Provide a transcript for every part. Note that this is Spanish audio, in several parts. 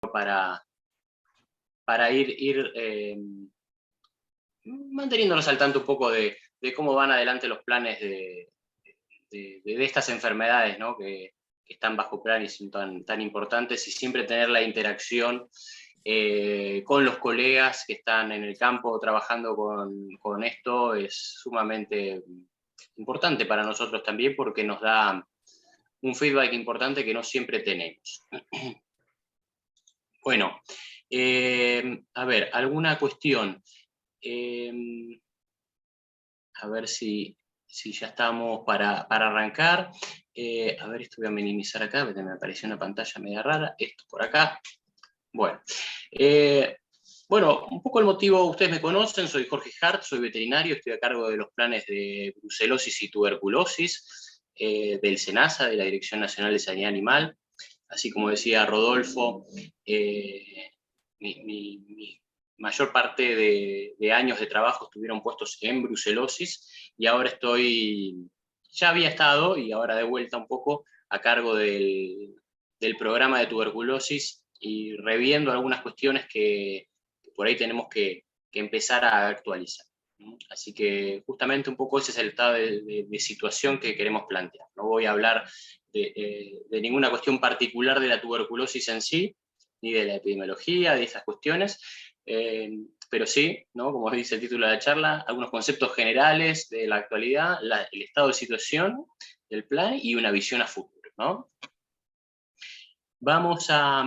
para ir manteniéndonos al tanto un poco de cómo van adelante los planes de estas enfermedades, ¿no? que están bajo plan y son tan importantes, y siempre tener la interacción con los colegas que están en el campo trabajando con esto es sumamente importante para nosotros también, porque nos da un feedback importante que no siempre tenemos. Bueno, a ver, alguna cuestión. A ver si ya estamos para arrancar. A ver, esto voy a minimizar acá, porque me apareció una pantalla media rara. Esto por acá. Bueno, un poco el motivo, ustedes me conocen, soy Jorge Hart, soy veterinario, estoy a cargo de los planes de brucelosis y tuberculosis del SENASA, de la Dirección Nacional de Sanidad Animal. Así como decía Rodolfo, mi mayor parte de años de trabajo estuvieron puestos en brucelosis, y ahora ya había estado, y ahora de vuelta un poco, a cargo del programa de tuberculosis, y reviendo algunas cuestiones que por ahí tenemos que empezar a actualizar. Así que justamente un poco ese es el estado de situación que queremos plantear. No voy a hablar de ninguna cuestión particular de la tuberculosis en sí, ni de la epidemiología, de esas cuestiones, pero sí, ¿no? Como dice el título de la charla, algunos conceptos generales de la actualidad, el estado de situación del plan y una visión a futuro, ¿no? Vamos a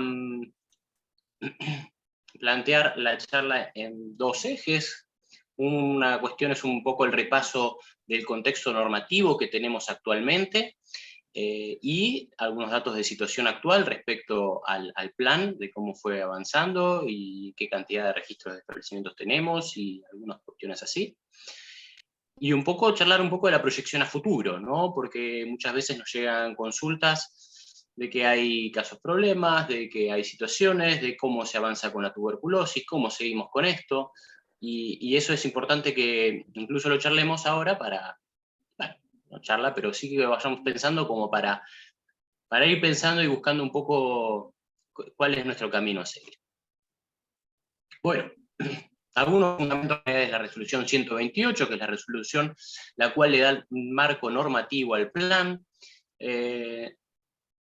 plantear la charla en dos ejes. Una cuestión es un poco el repaso del contexto normativo que tenemos actualmente, y algunos datos de situación actual respecto al plan, de cómo fue avanzando y qué cantidad de registros de establecimientos tenemos y algunas cuestiones así. Y charlar un poco de la proyección a futuro, ¿no? Porque muchas veces nos llegan consultas de que hay casos problemas, de que hay situaciones, de cómo se avanza con la tuberculosis, cómo seguimos con esto, y eso es importante que incluso lo charlemos ahora no charla, pero sí que vayamos pensando como para ir pensando y buscando un poco cuál es nuestro camino a seguir. Bueno, algunos fundamentos de la resolución 128, que es la resolución la cual le da un marco normativo al plan.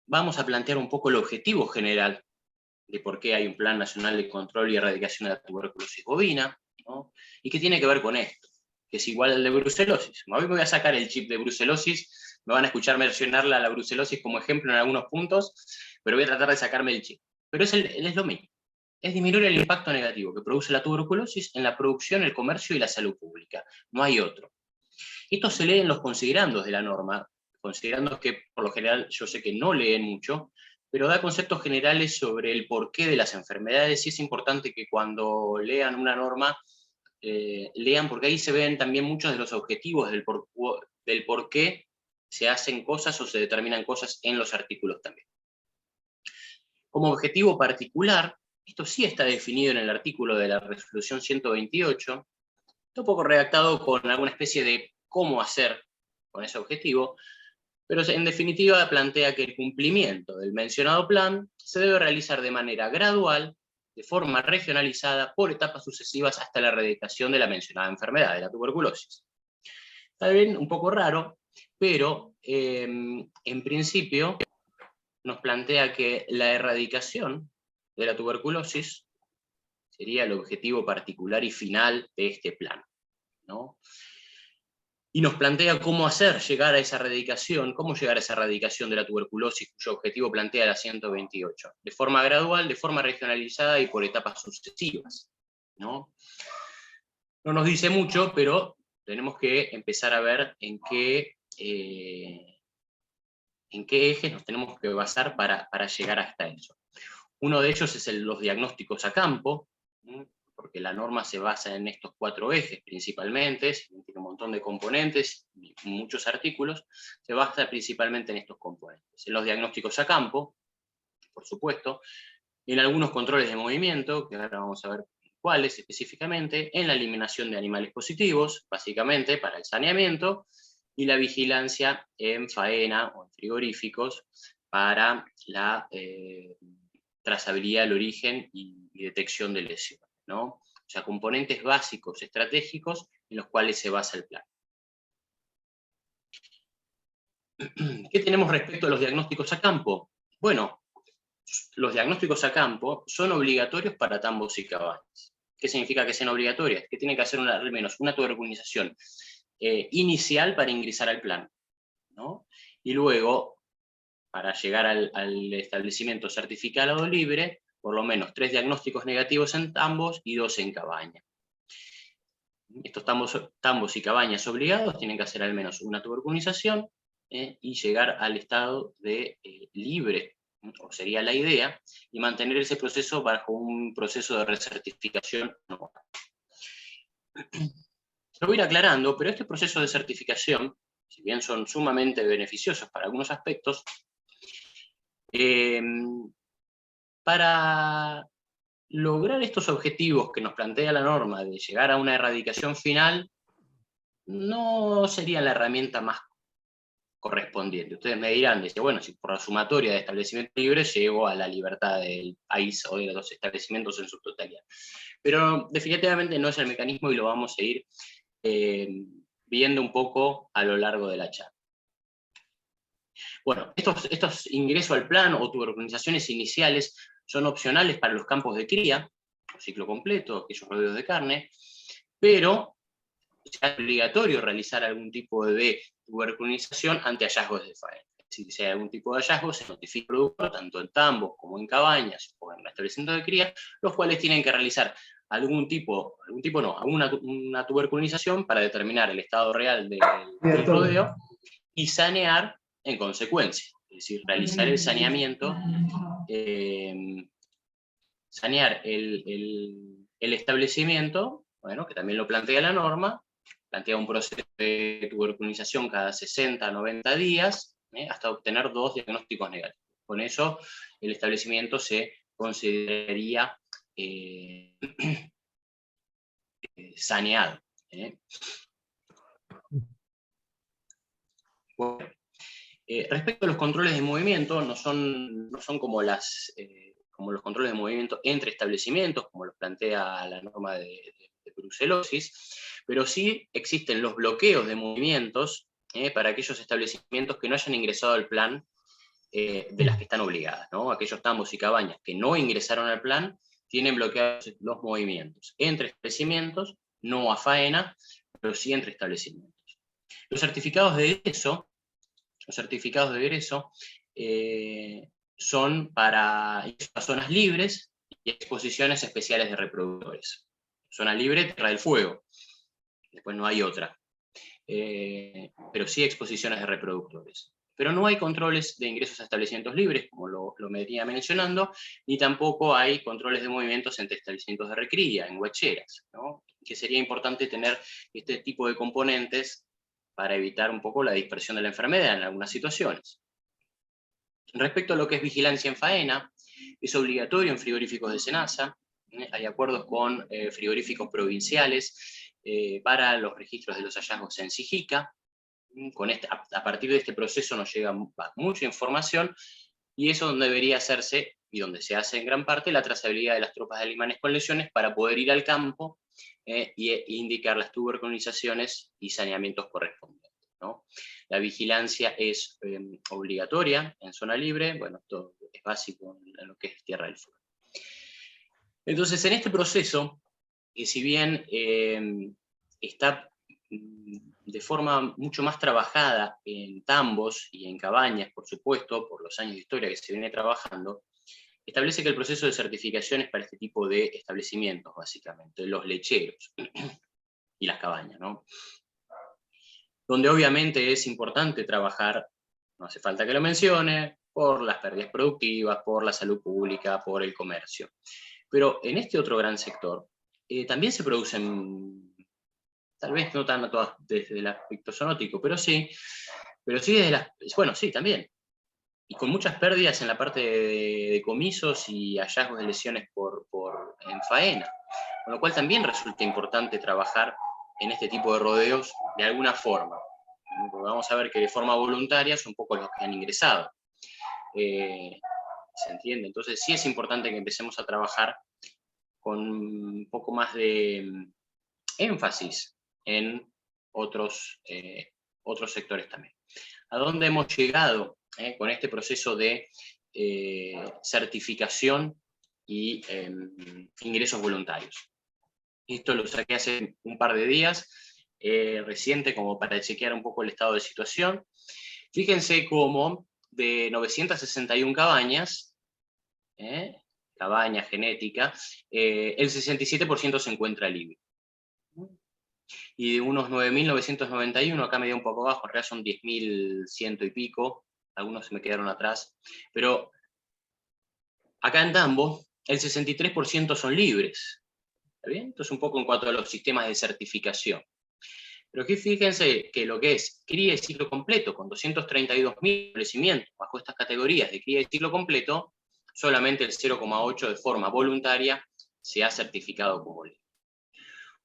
Vamos a plantear un poco el objetivo general de por qué hay un Plan Nacional de Control y Erradicación de la Tuberculosis Bovina, ¿no? Y qué tiene que ver con esto, que es igual al de brucelosis. Hoy me voy a sacar el chip de brucelosis, me van a escuchar mencionarla a la brucelosis como ejemplo en algunos puntos, pero voy a tratar de sacarme el chip. Pero es lo mismo. Es disminuir el impacto negativo que produce la tuberculosis en la producción, el comercio y la salud pública. No hay otro. Esto se lee en los considerandos de la norma, considerandos que por lo general yo sé que no leen mucho, pero da conceptos generales sobre el porqué de las enfermedades, y es importante que cuando lean una norma, lean, porque ahí se ven también muchos de los objetivos del por qué se hacen cosas o se determinan cosas en los artículos también. Como objetivo particular, esto sí está definido en el artículo de la resolución 128, está un poco redactado con alguna especie de cómo hacer con ese objetivo, pero en definitiva plantea que el cumplimiento del mencionado plan se debe realizar de manera gradual, de forma regionalizada, por etapas sucesivas hasta la erradicación de la mencionada enfermedad, de la tuberculosis. Está bien, un poco raro, pero en principio nos plantea que la erradicación de la tuberculosis sería el objetivo particular y final de este plan, ¿no? Y nos plantea cómo llegar a esa erradicación, de la tuberculosis, cuyo objetivo plantea la 128, de forma gradual, de forma regionalizada y por etapas sucesivas, ¿no? No nos dice mucho, pero tenemos que empezar a ver en qué ejes nos tenemos que basar para llegar hasta eso. Uno de ellos es los diagnósticos a campo, porque la norma se basa en estos 4 ejes principalmente, tiene un montón de componentes, muchos artículos, se basa principalmente en estos componentes. En los diagnósticos a campo, por supuesto, en algunos controles de movimiento, que ahora vamos a ver cuáles específicamente, en la eliminación de animales positivos, básicamente para el saneamiento, y la vigilancia en faena o en frigoríficos para trazabilidad del origen y detección de lesiones, ¿no? O sea, componentes básicos estratégicos en los cuales se basa el plan. ¿Qué tenemos respecto a los diagnósticos a campo? Bueno, los diagnósticos a campo son obligatorios para tambos y cabañas. ¿Qué significa que sean obligatorias? Que tienen que hacer al menos una tuberculinización inicial para ingresar al plan, ¿no? Y luego, para llegar al establecimiento certificado libre, por lo menos 3 diagnósticos negativos en tambos y 2 en cabaña. Estos tambos y cabañas obligados tienen que hacer al menos una tuberculinización y llegar al estado de libre, o sería la idea, y mantener ese proceso bajo un proceso de recertificación anual. Lo voy a ir aclarando, pero este proceso de certificación, si bien son sumamente beneficiosos para algunos aspectos, para lograr estos objetivos que nos plantea la norma de llegar a una erradicación final, no sería la herramienta más correspondiente. Ustedes me dirán, dice, bueno, si por la sumatoria de establecimientos libres llego a la libertad del país o de los establecimientos en su totalidad. Pero definitivamente no es el mecanismo y lo vamos a ir viendo un poco a lo largo de la charla. Bueno, estos ingresos al plan o tuberculinizaciones iniciales son opcionales para los campos de cría, o ciclo completo, aquellos rodeos de carne, pero es obligatorio realizar algún tipo de tuberculinización ante hallazgos de faena. Si hay algún tipo de hallazgo, se notifica al productor, tanto en tambos como en cabañas o en establecimientos de cría, los cuales tienen que realizar una tuberculinización para determinar el estado real del rodeo y sanear en consecuencia. Es decir, realizar el saneamiento, sanear el establecimiento, bueno, que también lo plantea la norma, plantea un proceso de tuberculinización cada 60 a 90 días, hasta obtener 2 diagnósticos negativos. Con eso, el establecimiento se consideraría saneado. Bueno, respecto a los controles de movimiento, no son como los controles de movimiento entre establecimientos, como los plantea la norma de brucelosis, pero sí existen los bloqueos de movimientos para aquellos establecimientos que no hayan ingresado al plan de las que están obligadas, ¿no? Aquellos tambos y cabañas que no ingresaron al plan tienen bloqueados los movimientos entre establecimientos, no a faena, pero sí entre establecimientos. Los certificados de egreso son para zonas libres y exposiciones especiales de reproductores. Zona libre, Tierra del Fuego. Después no hay otra. Pero sí exposiciones de reproductores. Pero no hay controles de ingresos a establecimientos libres, como lo venía mencionando, ni tampoco hay controles de movimientos entre establecimientos de recría, en huacheras, ¿no? Que sería importante tener este tipo de componentes para evitar un poco la dispersión de la enfermedad en algunas situaciones. Respecto a lo que es vigilancia en faena, es obligatorio en frigoríficos de SENASA, hay acuerdos con frigoríficos provinciales para los registros de los hallazgos en SIGICA. A partir de este proceso nos llega mucha información, y eso donde debería hacerse, y donde se hace en gran parte, la trazabilidad de las tropas de alemanes con lesiones para poder ir al campo e indicar las tuberculinizaciones y saneamientos correspondientes, ¿no? La vigilancia es obligatoria en zona libre, bueno, esto es básico en lo que es Tierra del Fuego. Entonces, en este proceso, que si bien está de forma mucho más trabajada en tambos y en cabañas, por supuesto, por los años de historia que se viene trabajando, establece que el proceso de certificación es para este tipo de establecimientos, básicamente, los lecheros y las cabañas, ¿no? Donde obviamente es importante trabajar, no hace falta que lo mencione, por las pérdidas productivas, por la salud pública, por el comercio. Pero en este otro gran sector, también se producen, tal vez no tanto desde el aspecto zoonótico, pero sí desde bueno, sí, también. Y con muchas pérdidas en la parte de decomisos y hallazgos de lesiones en faena. Con lo cual también resulta importante trabajar en este tipo de rodeos de alguna forma. Porque vamos a ver que de forma voluntaria son pocos los que han ingresado. ¿Se entiende? Entonces sí es importante que empecemos a trabajar con un poco más de énfasis en otros sectores también. ¿A dónde hemos llegado con este proceso de certificación y ingresos voluntarios? Esto lo saqué hace un par de días, reciente, como para chequear un poco el estado de situación. Fíjense cómo de 961 cabañas, cabaña genética, el 67% se encuentra libre. Y de unos 9.991, acá me dio un poco bajo, en realidad son 10.100 y pico, algunos se me quedaron atrás, pero acá en Tambo el 63% son libres. ¿Está bien? Entonces un poco en cuanto a los sistemas de certificación. Pero aquí fíjense que lo que es cría y ciclo completo, con 232.000 establecimientos bajo estas categorías de cría y ciclo completo, solamente el 0,8% de forma voluntaria se ha certificado como libre.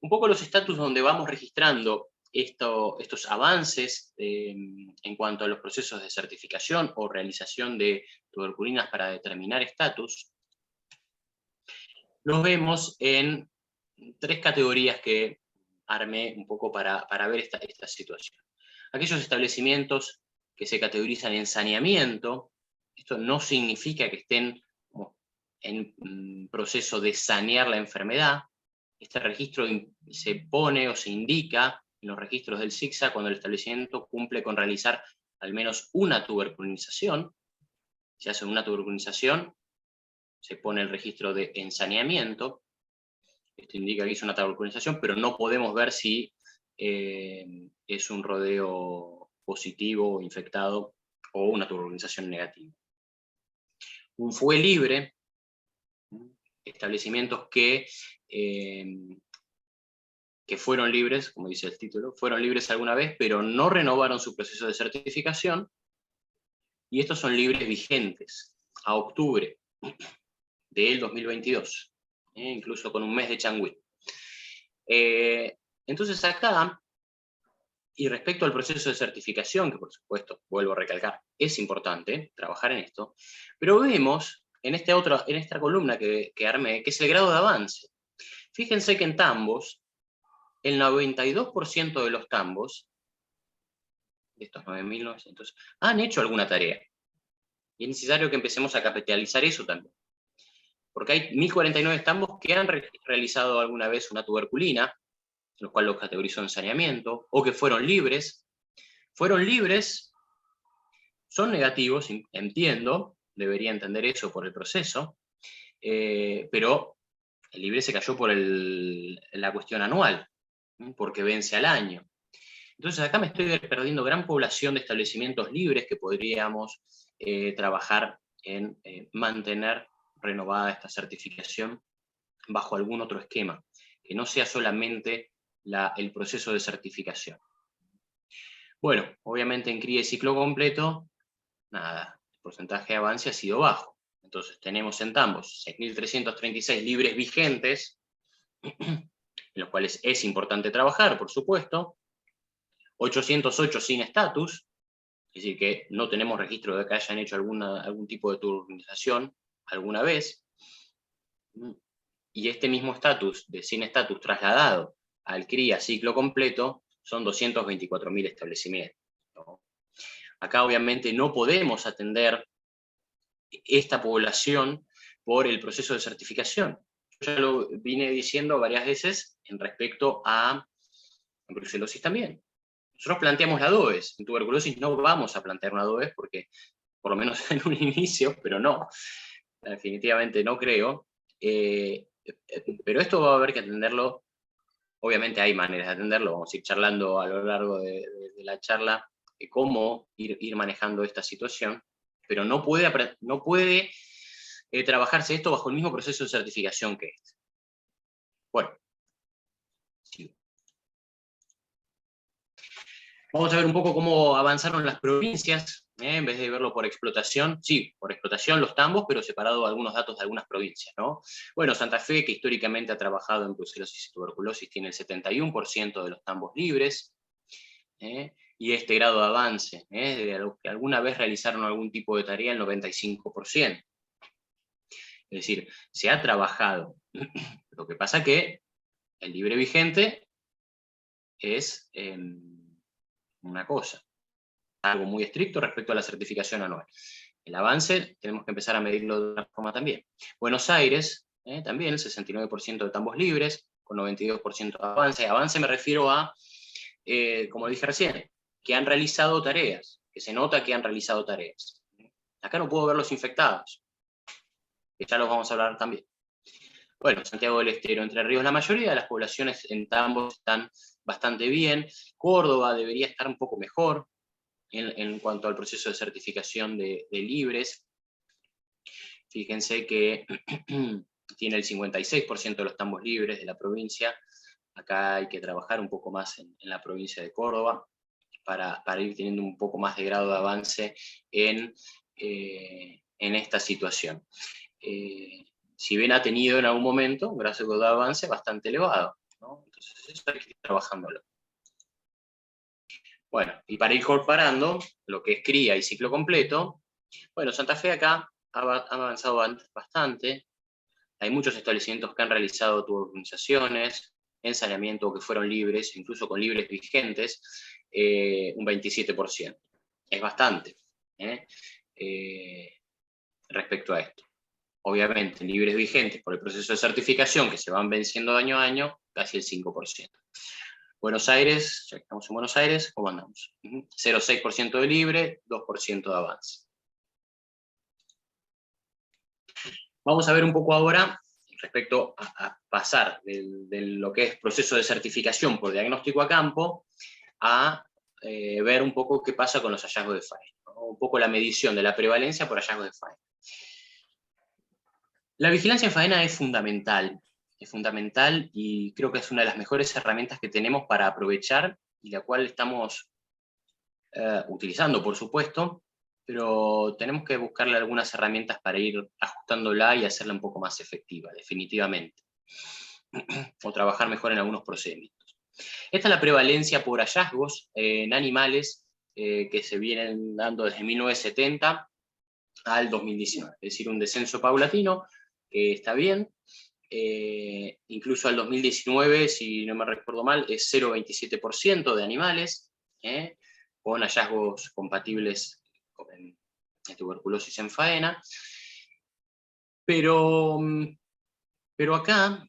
Un poco los estatus donde vamos registrando estos avances en cuanto a los procesos de certificación o realización de tuberculinas para determinar estatus, los vemos en 3 categorías que armé un poco para ver esta situación. Aquellos establecimientos que se categorizan en saneamiento, esto no significa que estén en proceso de sanear la enfermedad. Este registro se pone o se indica en los registros del SICSA cuando el establecimiento cumple con realizar al menos una tuberculinización. Si hace una tuberculinización, se pone el registro de ensaneamiento. Esto indica que hizo una tuberculinización, pero no podemos ver si es un rodeo positivo o infectado o una tuberculinización negativa. Un fue libre, establecimientos que fueron libres, como dice el título, fueron libres alguna vez, pero no renovaron su proceso de certificación, y estos son libres vigentes a octubre del 2022, incluso con un mes de changüí. Entonces acá, y respecto al proceso de certificación, que por supuesto, vuelvo a recalcar, es importante trabajar en esto, pero vemos en esta columna que armé, que es el grado de avance. Fíjense que en tambos, el 92% de los tambos, de estos 9.900, han hecho alguna tarea. Y es necesario que empecemos a capitalizar eso también. Porque hay 1.049 tambos que han realizado alguna vez una tuberculina, lo cual los categorizó en saneamiento, o que fueron libres. Fueron libres, son negativos, entiendo, debería entender eso por el proceso, pero el libre se cayó por la cuestión anual, porque vence al año. Entonces acá me estoy perdiendo gran población de establecimientos libres que podríamos trabajar en mantener renovada esta certificación bajo algún otro esquema, que no sea solamente el proceso de certificación. Bueno, obviamente en cría y ciclo completo, nada, el porcentaje de avance ha sido bajo. Entonces tenemos en tambos 6.336 libres vigentes, en los cuales es importante trabajar, por supuesto, 808 sin estatus, es decir, que no tenemos registro de que hayan hecho algún tipo de tuberculinización alguna vez, y este mismo estatus de sin estatus trasladado al cría ciclo completo son 224.000 establecimientos, ¿no? Acá obviamente no podemos atender esta población por el proceso de certificación. Yo ya lo vine diciendo varias veces en respecto a brucelosis también. Nosotros planteamos la DOES, en tuberculosis no vamos a plantear una DOES porque, por lo menos en un inicio, pero no, definitivamente no creo, pero esto va a haber que atenderlo. Obviamente hay maneras de atenderlo, vamos a ir charlando a lo largo de la charla de cómo ir manejando esta situación, pero no puede trabajarse esto bajo el mismo proceso de certificación que este. Bueno, sigo. Vamos a ver un poco cómo avanzaron las provincias, en vez de verlo por explotación, sí, por explotación los tambos, pero separado algunos datos de algunas provincias, ¿no? Bueno, Santa Fe, que históricamente ha trabajado en brucelosis y tuberculosis, tiene el 71% de los tambos libres, y este grado de avance, de los que alguna vez realizaron algún tipo de tarea, el 95%. Es decir, se ha trabajado. Lo que pasa que el libre vigente es una cosa, algo muy estricto respecto a la certificación anual. El avance tenemos que empezar a medirlo de otra forma también. Buenos Aires, también el 69% de tambos libres, con 92% de avance. Avance me refiero a, como dije recién, que han realizado tareas, que se nota que han realizado tareas. Acá no puedo ver los infectados, que ya los vamos a hablar también. Bueno, Santiago del Estero, Entre Ríos, la mayoría de las poblaciones en tambos están bastante bien. Córdoba debería estar un poco mejor en cuanto al proceso de certificación de libres. Fíjense que tiene el 56% de los tambos libres de la provincia. Acá hay que trabajar un poco más en la provincia de Córdoba para ir teniendo un poco más de grado de avance en esta situación. Si bien ha tenido en algún momento un grado de avance bastante elevado, ¿no? Entonces eso hay que ir trabajándolo. Bueno, y para ir comparando lo que es cría y ciclo completo, bueno, Santa Fe acá ha avanzado bastante. Hay muchos establecimientos que han realizado turbinizaciones en saneamiento que fueron libres, incluso con libres vigentes, un 27%. Es bastante respecto a esto. Obviamente, libres vigentes por el proceso de certificación que se van venciendo año a año, casi el 5%. Buenos Aires, ya que estamos en Buenos Aires, ¿cómo andamos? 0,6% de libre, 2% de avance. Vamos a ver un poco ahora respecto a pasar de lo que es proceso de certificación por diagnóstico a campo a ver un poco qué pasa con los hallazgos de faena, ¿no? Un poco la medición de la prevalencia por hallazgos de faena. La vigilancia en faena es fundamental y creo que es una de las mejores herramientas que tenemos para aprovechar y la cual estamos utilizando, por supuesto, pero tenemos que buscarle algunas herramientas para ir ajustándola y hacerla un poco más efectiva, definitivamente. O trabajar mejor en algunos procedimientos. Esta es la prevalencia por hallazgos en animales que se vienen dando desde 1970 al 2019, es decir, un descenso paulatino que está bien. Incluso al 2019, si no me recuerdo mal, es 0,27% de animales, con hallazgos compatibles con tuberculosis en faena. Pero acá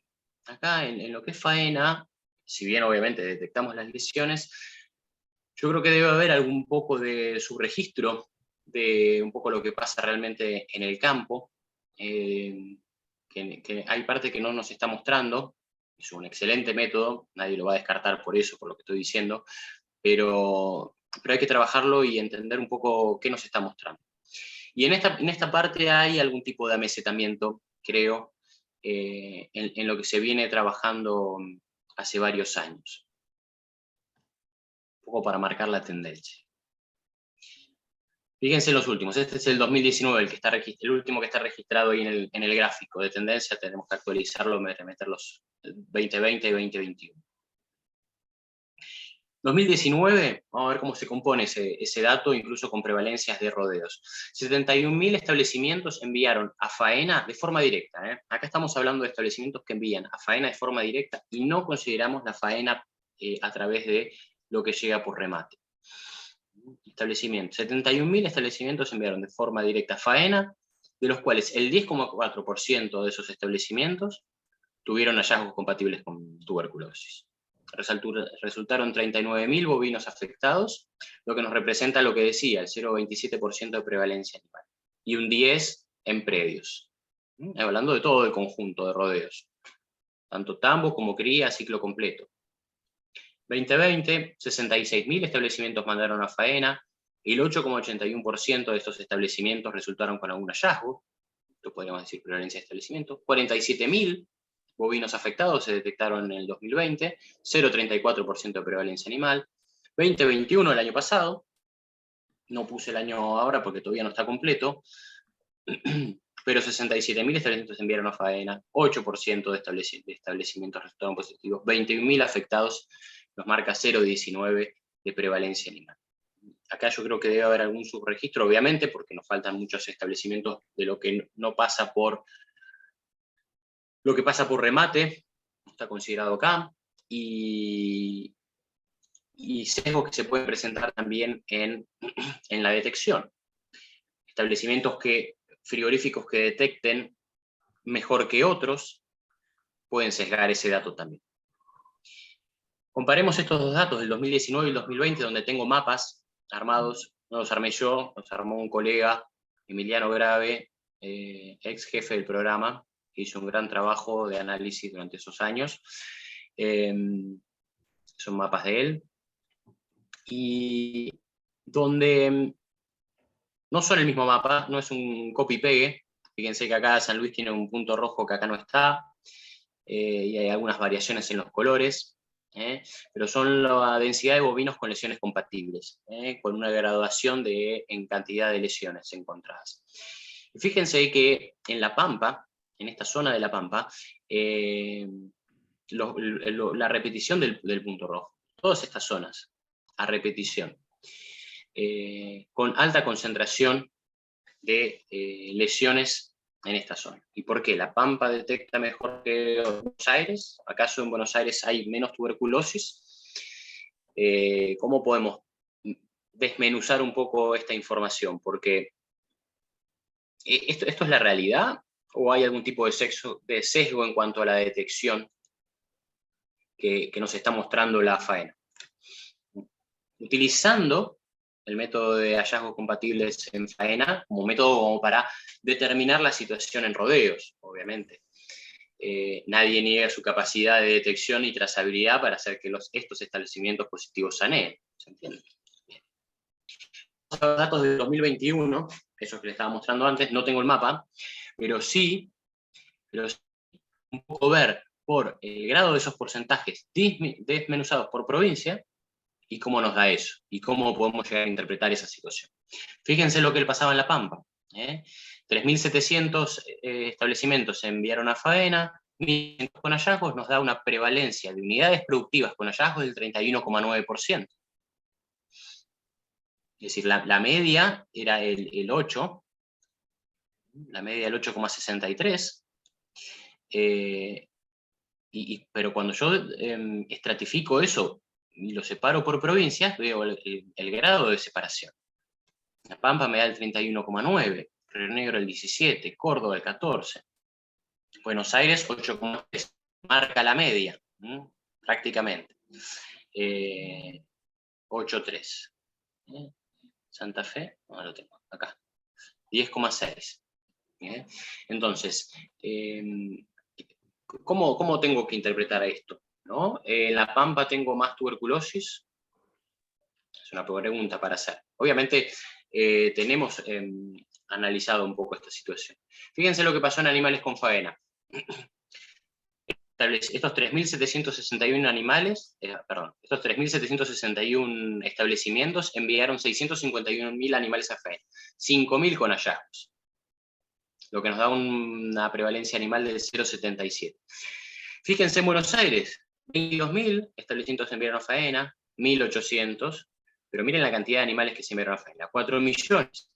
en lo que es faena, si bien obviamente detectamos las lesiones, yo creo que debe haber algún poco de subregistro de un poco lo que pasa realmente en el campo, que hay parte que no nos está mostrando. Es un excelente método, nadie lo va a descartar por eso, por lo que estoy diciendo, pero hay que trabajarlo y entender un poco qué nos está mostrando. Y en esta parte hay algún tipo de amesetamiento, creo, en lo que se viene trabajando hace varios años. Un poco para marcar la tendencia. Fíjense en los últimos, este es el 2019, el último que está registrado ahí en el gráfico de tendencia, tenemos que actualizarlo, meter los 2020 y 2021. 2019, vamos a ver cómo se compone ese dato, incluso con prevalencias de rodeos. 71.000 establecimientos enviaron a faena de forma directa. Acá estamos hablando de establecimientos que envían a faena de forma directa y no consideramos la faena a través de lo que llega por remate. 71.000 establecimientos enviaron de forma directa a faena, de los cuales el 10,4% de esos establecimientos tuvieron hallazgos compatibles con tuberculosis. Resultaron 39.000 bovinos afectados, lo que nos representa lo que decía, el 0,27% de prevalencia animal, y un 10% en predios. Hablando de todo el conjunto de rodeos, tanto tambo como cría, ciclo completo. 2020, 66.000 establecimientos mandaron a faena, y el 8,81% de estos establecimientos resultaron con algún hallazgo, esto podríamos decir prevalencia de establecimiento. 47.000 bovinos afectados se detectaron en el 2020, 0,34% de prevalencia animal. 2021, el año pasado, no puse el año ahora porque todavía no está completo, pero 67.000 establecimientos enviaron a faena, 8% de establecimientos resultaron positivos, 21.000 afectados, nos marca 0,19 de prevalencia animal. Acá yo creo que debe haber algún subregistro, obviamente, porque nos faltan muchos establecimientos de lo que no pasa por Lo que pasa por remate no está considerado acá, y sesgos que se pueden presentar también en la detección. Establecimientos frigoríficos que detecten mejor que otros pueden sesgar ese dato también. Comparemos estos dos datos del 2019 y el 2020, donde tengo mapas armados. No los armé yo, los armó un colega, Emiliano Grave, ex jefe del programa, que hizo un gran trabajo de análisis durante esos años. Son mapas de él. Y donde no son el mismo mapa, no es un copy-pegue. Fíjense que acá San Luis tiene un punto rojo que acá no está, y hay algunas variaciones en los colores, pero son la densidad de bovinos con lesiones compatibles, con una graduación en cantidad de lesiones encontradas. Y fíjense que en La Pampa, en esta zona de La Pampa, la repetición del punto rojo, todas estas zonas, a repetición, con alta concentración de lesiones en esta zona. ¿Y por qué? ¿La Pampa detecta mejor que Buenos Aires? ¿Acaso en Buenos Aires hay menos tuberculosis? ¿Cómo podemos desmenuzar un poco esta información? Porque ¿esto es la realidad? ¿O hay algún tipo de sesgo en cuanto a la detección que nos está mostrando la faena? Utilizando el método de hallazgos compatibles en faena como método como para determinar la situación en rodeos, obviamente. Nadie niega su capacidad de detección y trazabilidad para hacer que estos establecimientos positivos saneen. ¿Se entiende? Bien. Los datos de 2021, esos que les estaba mostrando antes, no tengo el mapa, pero sí un poco ver por el grado de esos porcentajes desmenuzados por provincia, y cómo nos da eso, y cómo podemos llegar a interpretar esa situación. Fíjense lo que le pasaba en La Pampa. 3.700 establecimientos se enviaron a faena, 1.500 con hallazgos, nos da una prevalencia de unidades productivas con hallazgos del 31,9%. Es decir, la media era el 8, la media del 8,63, pero cuando yo estratifico eso y lo separo por provincias, veo el grado de separación. La Pampa me da el 31,9, Río Negro el 17, Córdoba el 14, Buenos Aires 8,3, marca la media, prácticamente. 8,3. Santa Fe, no lo tengo, acá, 10,6. Entonces, ¿cómo tengo que interpretar esto? ¿No? En La Pampa tengo más tuberculosis. Es una pregunta para hacer. Obviamente tenemos analizado un poco esta situación. Fíjense lo que pasó en animales con faena. Estos 3.761 animales, estos 3.761 establecimientos enviaron 651.000 animales a faena, 5.000 con hallazgos, lo que nos da una prevalencia animal del 0,77. Fíjense en Buenos Aires, 22.000 establecimientos enviaron a faena, 1.800, pero miren la cantidad de animales que se enviaron a faena, 4 millones.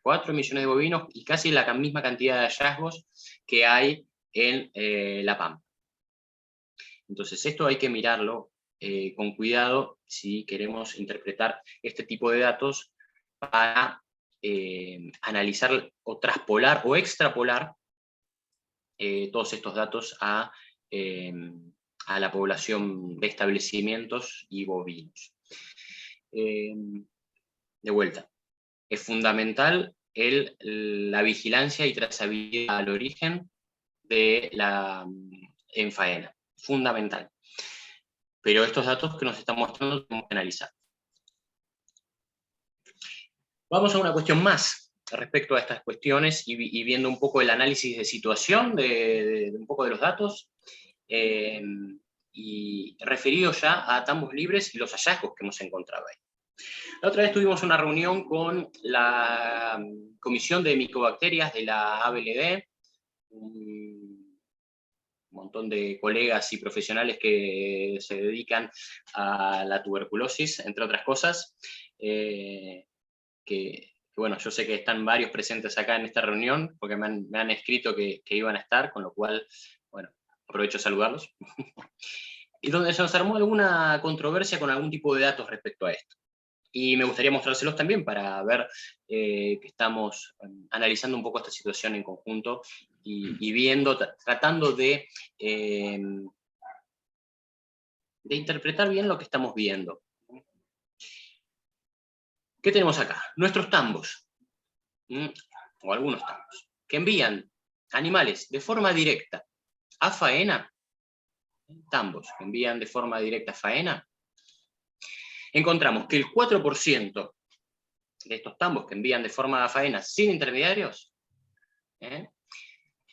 4 millones de bovinos y casi la misma cantidad de hallazgos que hay en La Pampa. Entonces esto hay que mirarlo con cuidado si queremos interpretar este tipo de datos para analizar o traspolar o extrapolar todos estos datos a la población de establecimientos y bovinos. De vuelta, es fundamental la vigilancia y trazabilidad al origen en faena, fundamental. Pero estos datos que nos están mostrando tenemos que analizar. Vamos a una cuestión más respecto a estas cuestiones y viendo un poco el análisis de situación de un poco de los datos, y referido ya a tambos libres y los hallazgos que hemos encontrado ahí. La otra vez tuvimos una reunión con la Comisión de Micobacterias de la ABLD, un montón de colegas y profesionales que se dedican a la tuberculosis, entre otras cosas, que bueno, yo sé que están varios presentes acá en esta reunión, porque me han escrito que iban a estar, con lo cual, bueno, aprovecho de saludarlos. Y donde se nos armó alguna controversia con algún tipo de datos respecto a esto. Y me gustaría mostrárselos también para ver que estamos analizando un poco esta situación en conjunto y viendo, tratando de interpretar bien lo que estamos viendo. ¿Qué tenemos acá? Nuestros tambos, o algunos tambos, que envían animales de forma directa a faena, tambos que envían de forma directa a faena, encontramos que el 4% de estos tambos que envían de forma a faena sin intermediarios, el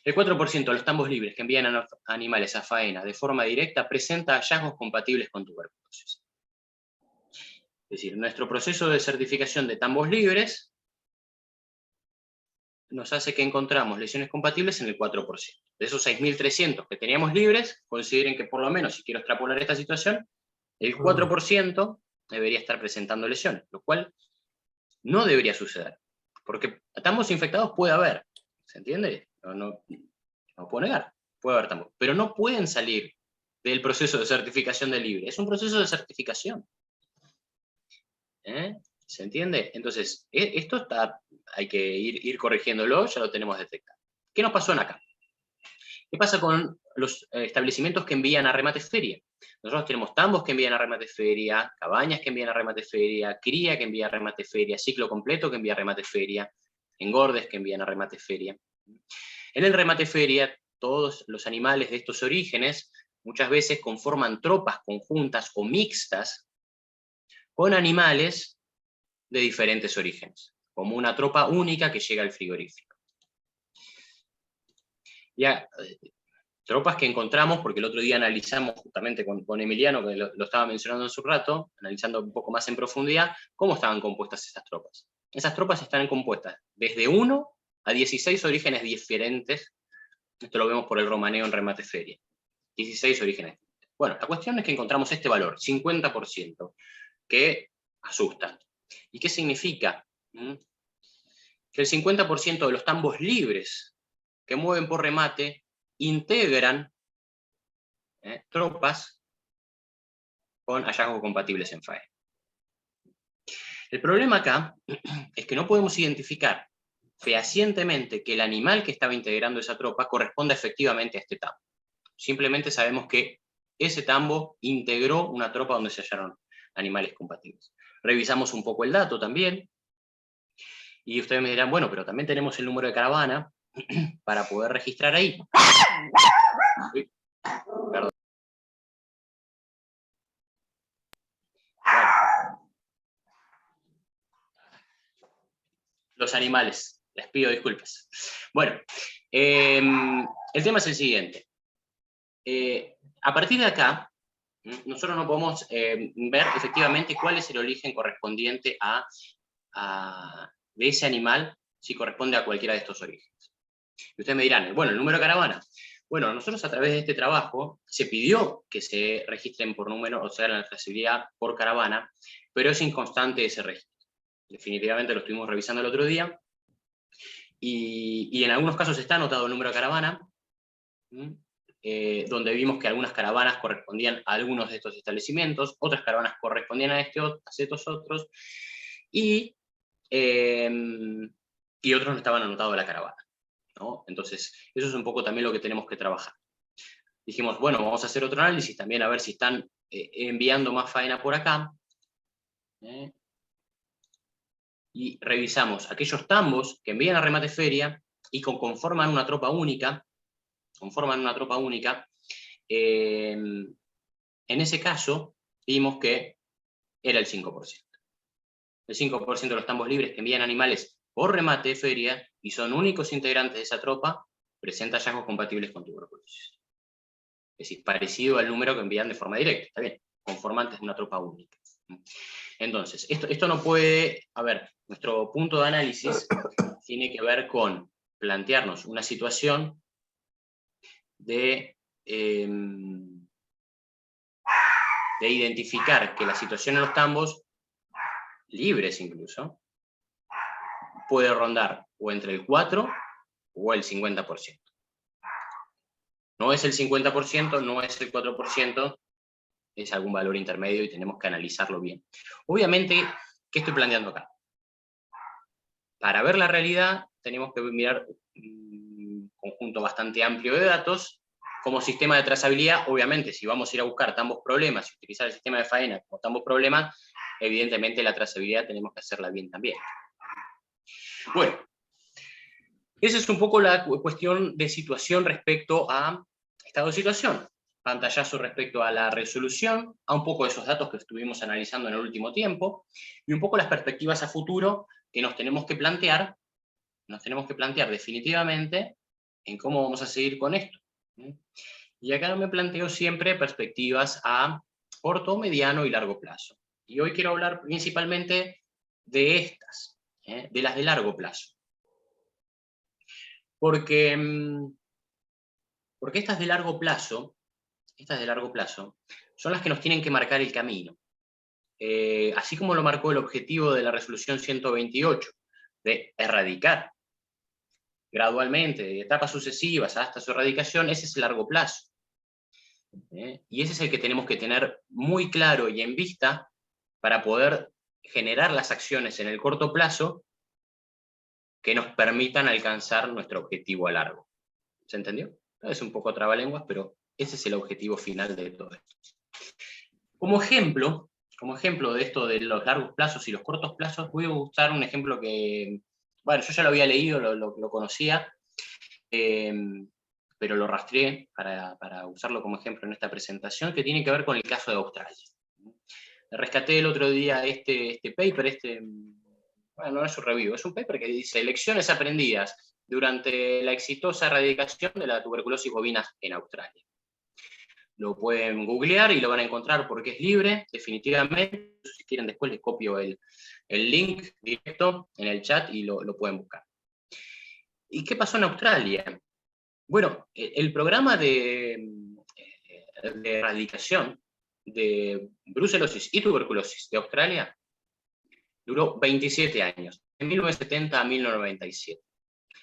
4% de los tambos libres que envían a animales a faena de forma directa presenta hallazgos compatibles con tuberculosis. Es decir, nuestro proceso de certificación de tambos libres nos hace que encontramos lesiones compatibles en el 4%. De esos 6.300 que teníamos libres, consideren que por lo menos, si quiero extrapolar esta situación, el 4% debería estar presentando lesiones, lo cual no debería suceder. Porque tambos infectados puede haber, ¿se entiende? No puedo negar, puede haber tambos, pero no pueden salir del proceso de certificación de libre. Es un proceso de certificación. ¿Se entiende? Entonces, esto hay que ir corrigiéndolo, ya lo tenemos detectado. ¿Qué nos pasó en acá? ¿Qué pasa con los establecimientos que envían a remate feria? Nosotros tenemos tambos que envían a remate feria, cabañas que envían a remate feria, cría que envía a remate feria, ciclo completo que envía a remate feria, engordes que envían a remate feria. En el remate feria, todos los animales de estos orígenes muchas veces conforman tropas conjuntas o mixtas con animales de diferentes orígenes, como una tropa única que llega al frigorífico. Ya, tropas que encontramos, porque el otro día analizamos justamente con Emiliano, que lo estaba mencionando en su rato, analizando un poco más en profundidad, cómo estaban compuestas esas tropas. Esas tropas están compuestas desde 1 a 16 orígenes diferentes. Esto lo vemos por el romaneo en remate feria. 16 orígenes. Bueno, la cuestión es que encontramos este valor, 50%, que asusta. ¿Y qué significa? Que el 50% de los tambos libres que mueven por remate integran tropas con hallazgos compatibles en faena. El problema acá es que no podemos identificar fehacientemente que el animal que estaba integrando esa tropa corresponde efectivamente a este tambo. Simplemente sabemos que ese tambo integró una tropa donde se hallaron animales compatibles. Revisamos un poco el dato también, y ustedes me dirán, bueno, pero también tenemos el número de caravana para poder registrar ahí. Uy, perdón. Bueno. Los animales, les pido disculpas. Bueno, el tema es el siguiente. A partir de acá, nosotros no podemos ver efectivamente cuál es el origen correspondiente de ese animal, si corresponde a cualquiera de estos orígenes. Y ustedes me dirán, bueno, el número de caravana. Bueno, nosotros a través de este trabajo se pidió que se registren por número, o sea, la trazabilidad por caravana, pero es inconstante ese registro. Definitivamente lo estuvimos revisando el otro día, y en algunos casos está anotado el número de caravana, donde vimos que algunas caravanas correspondían a algunos de estos establecimientos, otras caravanas correspondían a estos otros, y otros no estaban anotados en la caravana, ¿no? Entonces, eso es un poco también lo que tenemos que trabajar. Dijimos, bueno, vamos a hacer otro análisis también a ver si están enviando más faena por acá, y revisamos aquellos tambos que envían a remate feria y conforman una tropa única, en ese caso vimos que era el 5%. El 5% de los tambos libres que envían animales por remate de feria y son únicos integrantes de esa tropa, presenta hallazgos compatibles con tuberculosis. Es decir, parecido al número que envían de forma directa, está bien, conformantes de una tropa única. Entonces, esto no puede, a ver, nuestro punto de análisis tiene que ver con plantearnos una situación de identificar que la situación en los tambos, libres incluso, puede rondar o entre el 4 o el 50%. No es el 50%, no es el 4%, es algún valor intermedio y tenemos que analizarlo bien. Obviamente, ¿qué estoy planteando acá? Para ver la realidad tenemos que mirar un conjunto bastante amplio de datos. Como sistema de trazabilidad, obviamente, si vamos a ir a buscar ambos problemas y utilizar el sistema de faena como ambos problemas, evidentemente la trazabilidad tenemos que hacerla bien también. Bueno, esa es un poco la cuestión de situación respecto a estado de situación. Pantallazo respecto a la resolución, a un poco de esos datos que estuvimos analizando en el último tiempo, y un poco las perspectivas a futuro que nos tenemos que plantear definitivamente en cómo vamos a seguir con esto. Y acá me planteo siempre perspectivas a corto, mediano y largo plazo. Y hoy quiero hablar principalmente de estas, de las de largo plazo. Porque estas de largo plazo, son las que nos tienen que marcar el camino. Así como lo marcó el objetivo de la resolución 128, de erradicar gradualmente, de etapas sucesivas hasta su erradicación, ese es el largo plazo. Y ese es el que tenemos que tener muy claro y en vista para poder generar las acciones en el corto plazo que nos permitan alcanzar nuestro objetivo a largo. ¿Se entendió? Es un poco trabalenguas, pero ese es el objetivo final de todo esto. Como ejemplo de esto de los largos plazos y los cortos plazos, voy a usar un ejemplo que, bueno, yo ya lo había leído, lo conocía, pero lo rastreé para usarlo como ejemplo en esta presentación, que tiene que ver con el caso de Australia. Rescaté el otro día este paper, bueno, no es un review, es un paper que dice lecciones aprendidas durante la exitosa erradicación de la tuberculosis bovina en Australia. Lo pueden googlear y lo van a encontrar porque es libre, definitivamente. Si quieren después les copio el link directo en el chat y lo pueden buscar. ¿Y qué pasó en Australia? Bueno, el programa de erradicación de brucelosis y tuberculosis de Australia duró 27 años, de 1970 a 1997.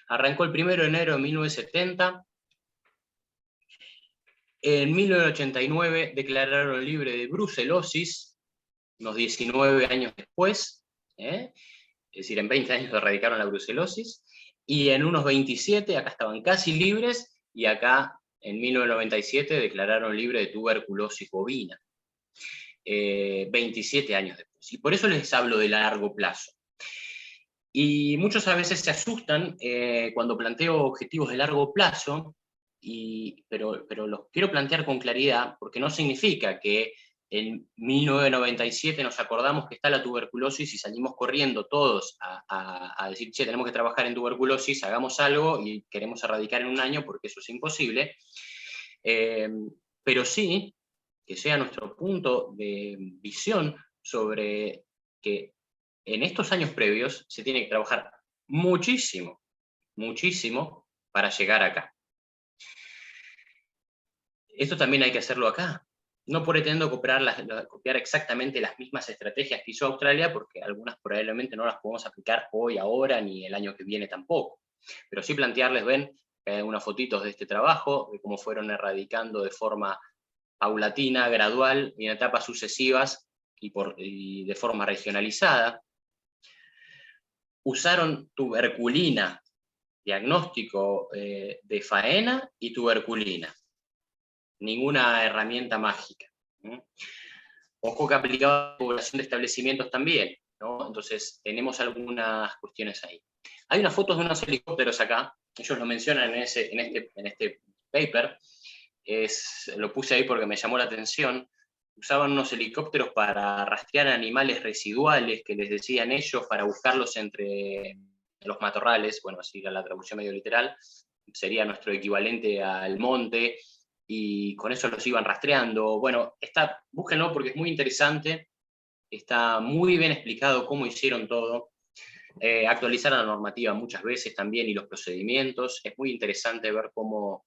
Arrancó el 1 de enero de 1970. En 1989 declararon libre de brucelosis, unos 19 años después, es decir, en 20 años erradicaron la brucelosis, y en unos 27, acá estaban casi libres, y acá en 1997 declararon libre de tuberculosis bovina. 27 años después. Y por eso les hablo de largo plazo. Y muchos a veces se asustan cuando planteo objetivos de largo plazo, pero los quiero plantear con claridad, porque no significa que en 1997 nos acordamos que está la tuberculosis y salimos corriendo todos a decir, che, tenemos que trabajar en tuberculosis, hagamos algo y queremos erradicar en un año porque eso es imposible. Pero sí que sea nuestro punto de visión sobre que en estos años previos se tiene que trabajar muchísimo, muchísimo para llegar acá. Esto también hay que hacerlo acá. No pretendo copiar exactamente las mismas estrategias que hizo Australia, porque algunas probablemente no las podemos aplicar hoy, ahora, ni el año que viene tampoco. Pero sí plantearles, ven, unas fotitos de este trabajo, de cómo fueron erradicando de forma paulatina, gradual, y en etapas sucesivas, y de forma regionalizada. Usaron tuberculina, diagnóstico de faena y tuberculina. Ninguna herramienta mágica. Ojo que aplicado a la población de establecimientos también, ¿no? Entonces tenemos algunas cuestiones ahí. Hay unas fotos de unos helicópteros acá, ellos lo mencionan en este paper, lo puse ahí porque me llamó la atención. Usaban unos helicópteros para rastrear animales residuales, que les decían ellos, para buscarlos entre los matorrales, bueno, así la traducción medio literal, sería nuestro equivalente al monte, y con eso los iban rastreando. Bueno, búsquenlo porque es muy interesante, está muy bien explicado cómo hicieron todo. Actualizaron la normativa muchas veces también y los procedimientos. Es muy interesante ver cómo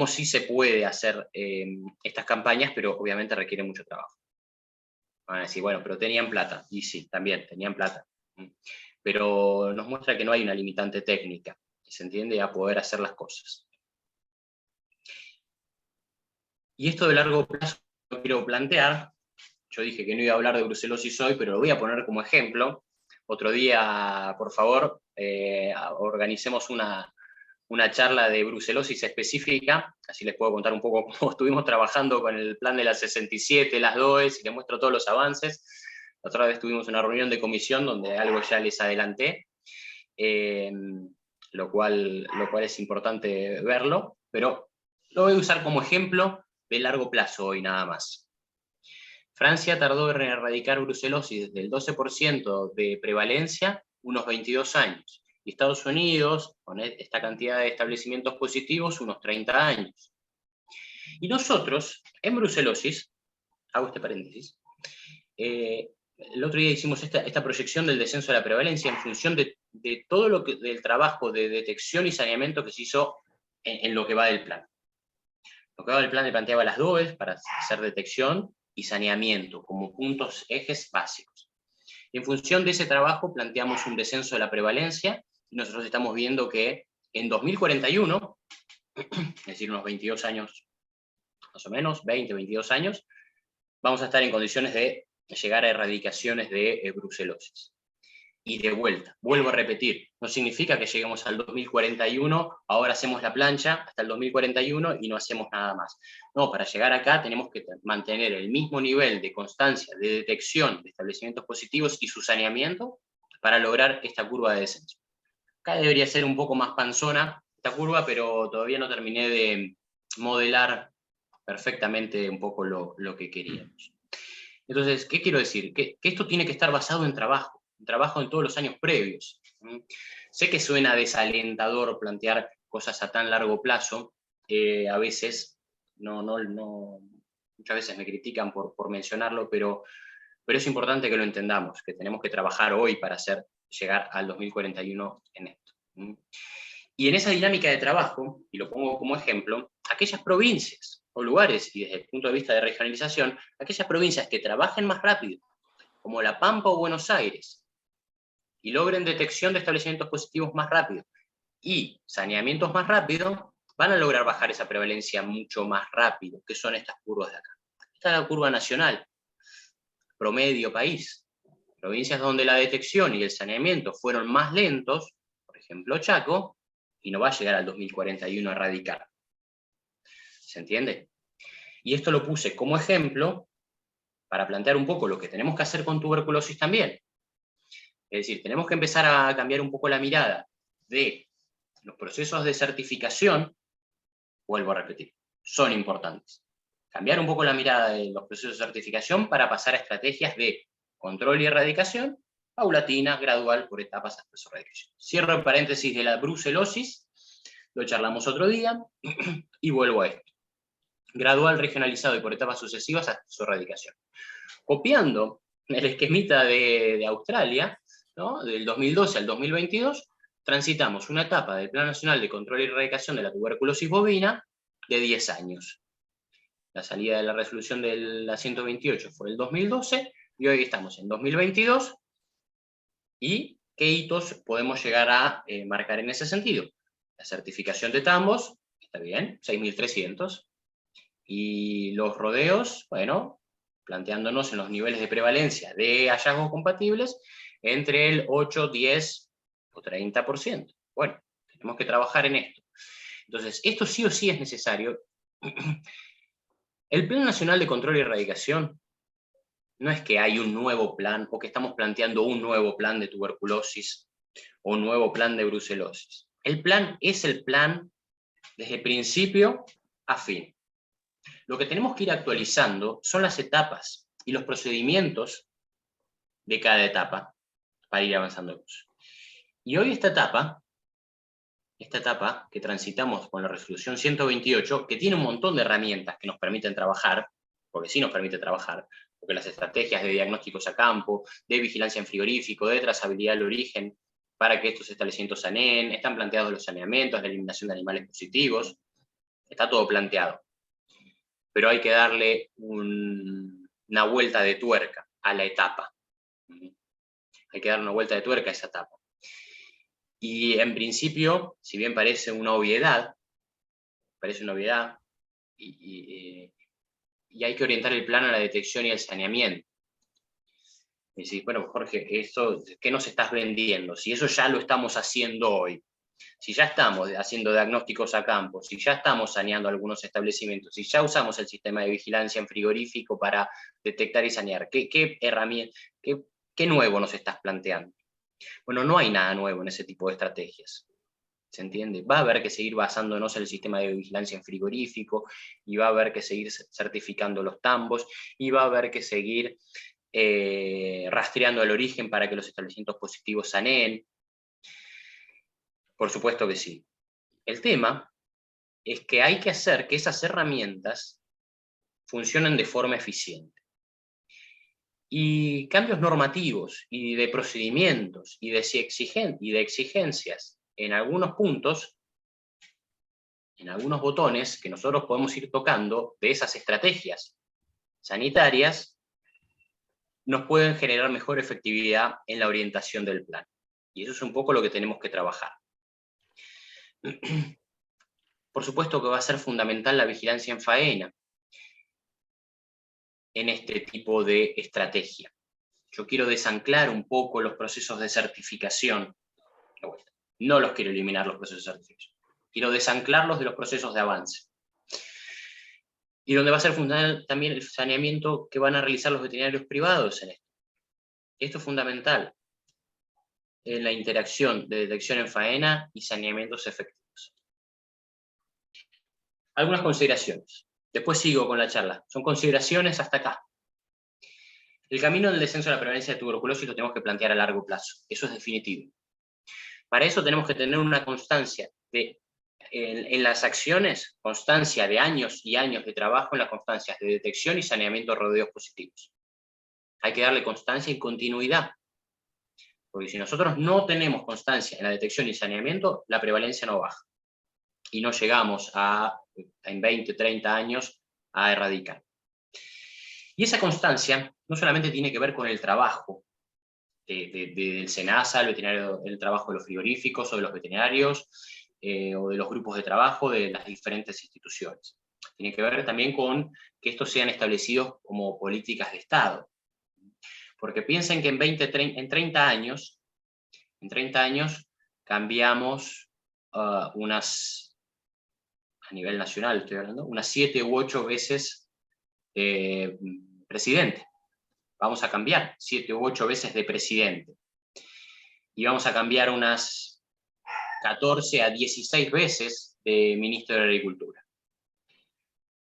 sí se puede hacer estas campañas, pero obviamente requiere mucho trabajo. Van a decir, bueno, pero tenían plata. Y sí, también, tenían plata. pero nos muestra que no hay una limitante técnica, que se entiende a poder hacer las cosas. Y esto de largo plazo lo quiero plantear. Yo dije que no iba a hablar de brucelosis hoy, pero lo voy a poner como ejemplo. Otro día, por favor, organicemos una charla de brucelosis específica, así les puedo contar un poco cómo estuvimos trabajando con el plan de las 67, las DOEs, y les muestro todos los avances. Otra vez tuvimos una reunión de comisión donde algo ya les adelanté, lo cual es importante verlo, pero lo voy a usar como ejemplo de largo plazo hoy nada más. Francia tardó en erradicar brucelosis desde el 12% de prevalencia unos 22 años, y Estados Unidos, con esta cantidad de establecimientos positivos, unos 30 años. Y nosotros, en brucelosis, hago este paréntesis, el otro día hicimos esta proyección del descenso de la prevalencia en función de todo del trabajo de detección y saneamiento que se hizo en lo que va del plan. Lo que va del plan le planteaba las DOEs para hacer detección y saneamiento como puntos, ejes básicos. Y en función de ese trabajo planteamos un descenso de la prevalencia, y nosotros estamos viendo que en 2041, es decir, unos 22 años, más o menos, 20, 22 años, vamos a estar en condiciones de llegar a erradicaciones de brucelosis. Y de vuelta, vuelvo a repetir, no significa que lleguemos al 2041, ahora hacemos la plancha hasta el 2041 y no hacemos nada más. No, para llegar acá tenemos que mantener el mismo nivel de constancia, de detección de establecimientos positivos y su saneamiento para lograr esta curva de descenso. Acá debería ser un poco más panzona esta curva, pero todavía no terminé de modelar perfectamente un poco lo que queríamos. Entonces, ¿qué quiero decir? Que esto tiene que estar basado en trabajo en todos los años previos. Sé que suena desalentador plantear cosas a tan largo plazo, a veces, muchas veces me critican por mencionarlo, pero es importante que lo entendamos, que tenemos que trabajar hoy para llegar al 2041 en esto. Y en esa dinámica de trabajo, y lo pongo como ejemplo, aquellas provincias o lugares, y desde el punto de vista de regionalización, aquellas provincias que trabajen más rápido, como La Pampa o Buenos Aires, y logren detección de establecimientos positivos más rápido y saneamientos más rápido, van a lograr bajar esa prevalencia mucho más rápido, que son estas curvas de acá. Esta es la curva nacional, promedio país. Provincias donde la detección y el saneamiento fueron más lentos, por ejemplo Chaco, y no va a llegar al 2041 a erradicar. ¿Se entiende? Y esto lo puse como ejemplo para plantear un poco lo que tenemos que hacer con tuberculosis también. Es decir, tenemos que empezar a cambiar un poco la mirada de los procesos de certificación, vuelvo a repetir, son importantes. Cambiar un poco la mirada de los procesos de certificación para pasar a estrategias de control y erradicación, paulatina, gradual, por etapas hasta su erradicación. Cierro el paréntesis de la brucelosis, lo charlamos otro día, y vuelvo a esto. Gradual, regionalizado y por etapas sucesivas hasta su erradicación. Copiando el esquemita de Australia, ¿no? Del 2012 al 2022, transitamos una etapa del Plan Nacional de Control y Erradicación de la Tuberculosis Bovina de 10 años. La salida de la resolución de la 128 fue el 2012, y hoy estamos en 2022, y ¿qué hitos podemos llegar a marcar en ese sentido? La certificación de tambos, está bien, 6.300, y los rodeos, bueno, planteándonos en los niveles de prevalencia de hallazgos compatibles entre el 8, 10 o 30%. Bueno, tenemos que trabajar en esto. Entonces, esto sí o sí es necesario. El Plan Nacional de Control y Erradicación no es que hay un nuevo plan o que estamos planteando un nuevo plan de tuberculosis o un nuevo plan de brucelosis. El plan es el plan desde principio a fin. Lo que tenemos que ir actualizando son las etapas y los procedimientos de cada etapa para ir avanzando. Y hoy esta etapa que transitamos con la resolución 128, que tiene un montón de herramientas que nos permiten trabajar, porque sí nos permite trabajar, porque las estrategias de diagnósticos a campo, de vigilancia en frigorífico, de trazabilidad del origen, para que estos establecimientos saneen, están planteados los saneamientos, la eliminación de animales positivos, está todo planteado. Pero hay que darle una vuelta de tuerca a la etapa. Hay que dar una vuelta de tuerca a esa etapa. Y en principio, si bien parece una obviedad, y hay que orientar el plan a la detección y al saneamiento. Y decís, bueno, Jorge, ¿qué nos estás vendiendo? Si eso ya lo estamos haciendo hoy, si ya estamos haciendo diagnósticos a campo, si ya estamos saneando algunos establecimientos, si ya usamos el sistema de vigilancia en frigorífico para detectar y sanear, ¿qué herramienta, qué nuevo nos estás planteando? Bueno, no hay nada nuevo en ese tipo de estrategias. ¿Se entiende? Va a haber que seguir basándonos en el sistema de vigilancia en frigorífico, y va a haber que seguir certificando los tambos, y va a haber que seguir rastreando el origen para que los establecimientos positivos saneen. Por supuesto que sí. El tema es que hay que hacer que esas herramientas funcionen de forma eficiente. Y cambios normativos y de procedimientos y de exigencias en algunos puntos, en algunos botones que nosotros podemos ir tocando de esas estrategias sanitarias, nos pueden generar mejor efectividad en la orientación del plan. Y eso es un poco lo que tenemos que trabajar. Por supuesto que va a ser fundamental la vigilancia en faena en este tipo de estrategia. Yo quiero desanclar un poco los procesos de certificación. No los quiero eliminar, los procesos de certificación. Quiero desanclarlos de los procesos de avance. Y donde va a ser fundamental también el saneamiento que van a realizar los veterinarios privados en esto. Esto es fundamental en la interacción de detección en faena y saneamientos efectivos. Algunas consideraciones. Después sigo con la charla. Son consideraciones hasta acá. El camino del descenso de la prevalencia de tuberculosis lo tenemos que plantear a largo plazo. Eso es definitivo. Para eso tenemos que tener una constancia en las acciones, constancia de años y años de trabajo en las constancias de detección y saneamiento de rodeos positivos. Hay que darle constancia y continuidad. Porque si nosotros no tenemos constancia en la detección y saneamiento, la prevalencia no baja. Y no llegamos en 20, 30 años a erradicar. Y esa constancia no solamente tiene que ver con el trabajo del SENASA, el trabajo de los frigoríficos o de los veterinarios, o de los grupos de trabajo de las diferentes instituciones. Tiene que ver también con que estos sean establecidos como políticas de Estado. Porque piensen que en 30 años cambiamos a nivel nacional estoy hablando, unas 7 u 8 veces presidente. Vamos a cambiar 7 u 8 veces de presidente. Y vamos a cambiar unas 14 a 16 veces de ministro de Agricultura.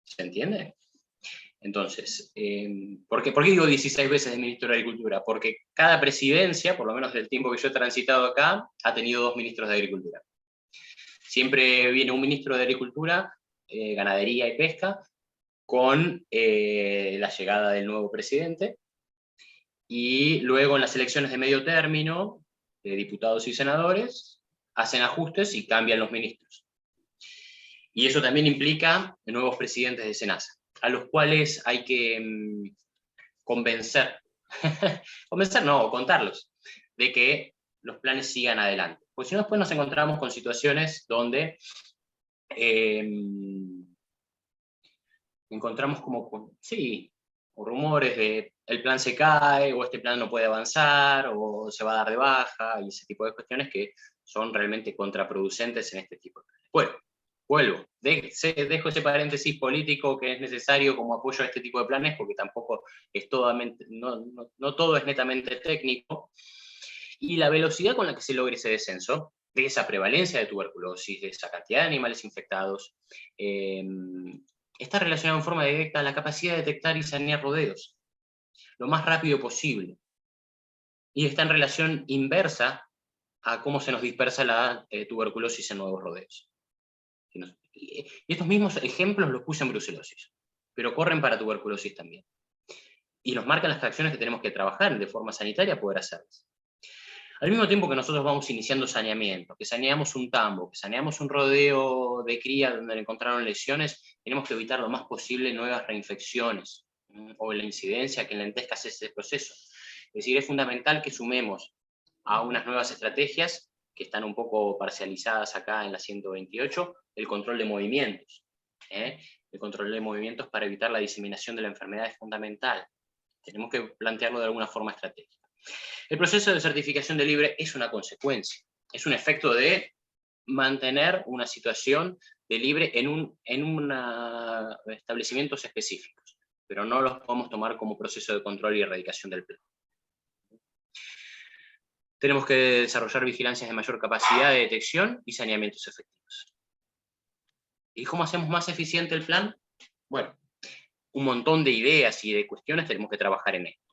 ¿Se entiende? Entonces, ¿por qué digo 16 veces de ministro de Agricultura? Porque cada presidencia, por lo menos del tiempo que yo he transitado acá, ha tenido 2 ministros de Agricultura. Siempre viene un ministro de Agricultura, Ganadería y Pesca, con la llegada del nuevo presidente, y luego en las elecciones de medio término, de diputados y senadores, hacen ajustes y cambian los ministros. Y eso también implica nuevos presidentes de SENASA, a los cuales hay que convencer, contarlos, de que los planes sigan adelante. Porque si no, después nos encontramos con situaciones donde encontramos o rumores de el plan se cae, o este plan no puede avanzar, o se va a dar de baja, y ese tipo de cuestiones que son realmente contraproducentes en este tipo de planes. Bueno, vuelvo, dejo ese paréntesis político que es necesario como apoyo a este tipo de planes, porque tampoco es no todo es netamente técnico, y la velocidad con la que se logre ese descenso, de esa prevalencia de tuberculosis, de esa cantidad de animales infectados, está relacionado en forma directa a la capacidad de detectar y sanear rodeos lo más rápido posible. Y está en relación inversa a cómo se nos dispersa la tuberculosis en nuevos rodeos. Y estos mismos ejemplos los puse en brucelosis, pero corren para tuberculosis también. Y nos marcan las acciones que tenemos que trabajar de forma sanitaria poder hacerlas. Al mismo tiempo que nosotros vamos iniciando saneamiento, que saneamos un tambo, que saneamos un rodeo de cría donde encontraron lesiones, tenemos que evitar lo más posible nuevas reinfecciones, o la incidencia que enlentezca ese proceso. Es decir, es fundamental que sumemos a unas nuevas estrategias que están un poco parcializadas acá en la 128, el control de movimientos. El control de movimientos para evitar la diseminación de la enfermedad es fundamental. Tenemos que plantearlo de alguna forma estratégica. El proceso de certificación de libre es una consecuencia, es un efecto de mantener una situación de libre en establecimientos específicos, pero no los podemos tomar como proceso de control y erradicación del plan. Tenemos que desarrollar vigilancias de mayor capacidad de detección y saneamientos efectivos. ¿Y cómo hacemos más eficiente el plan? Bueno, un montón de ideas y de cuestiones tenemos que trabajar en esto.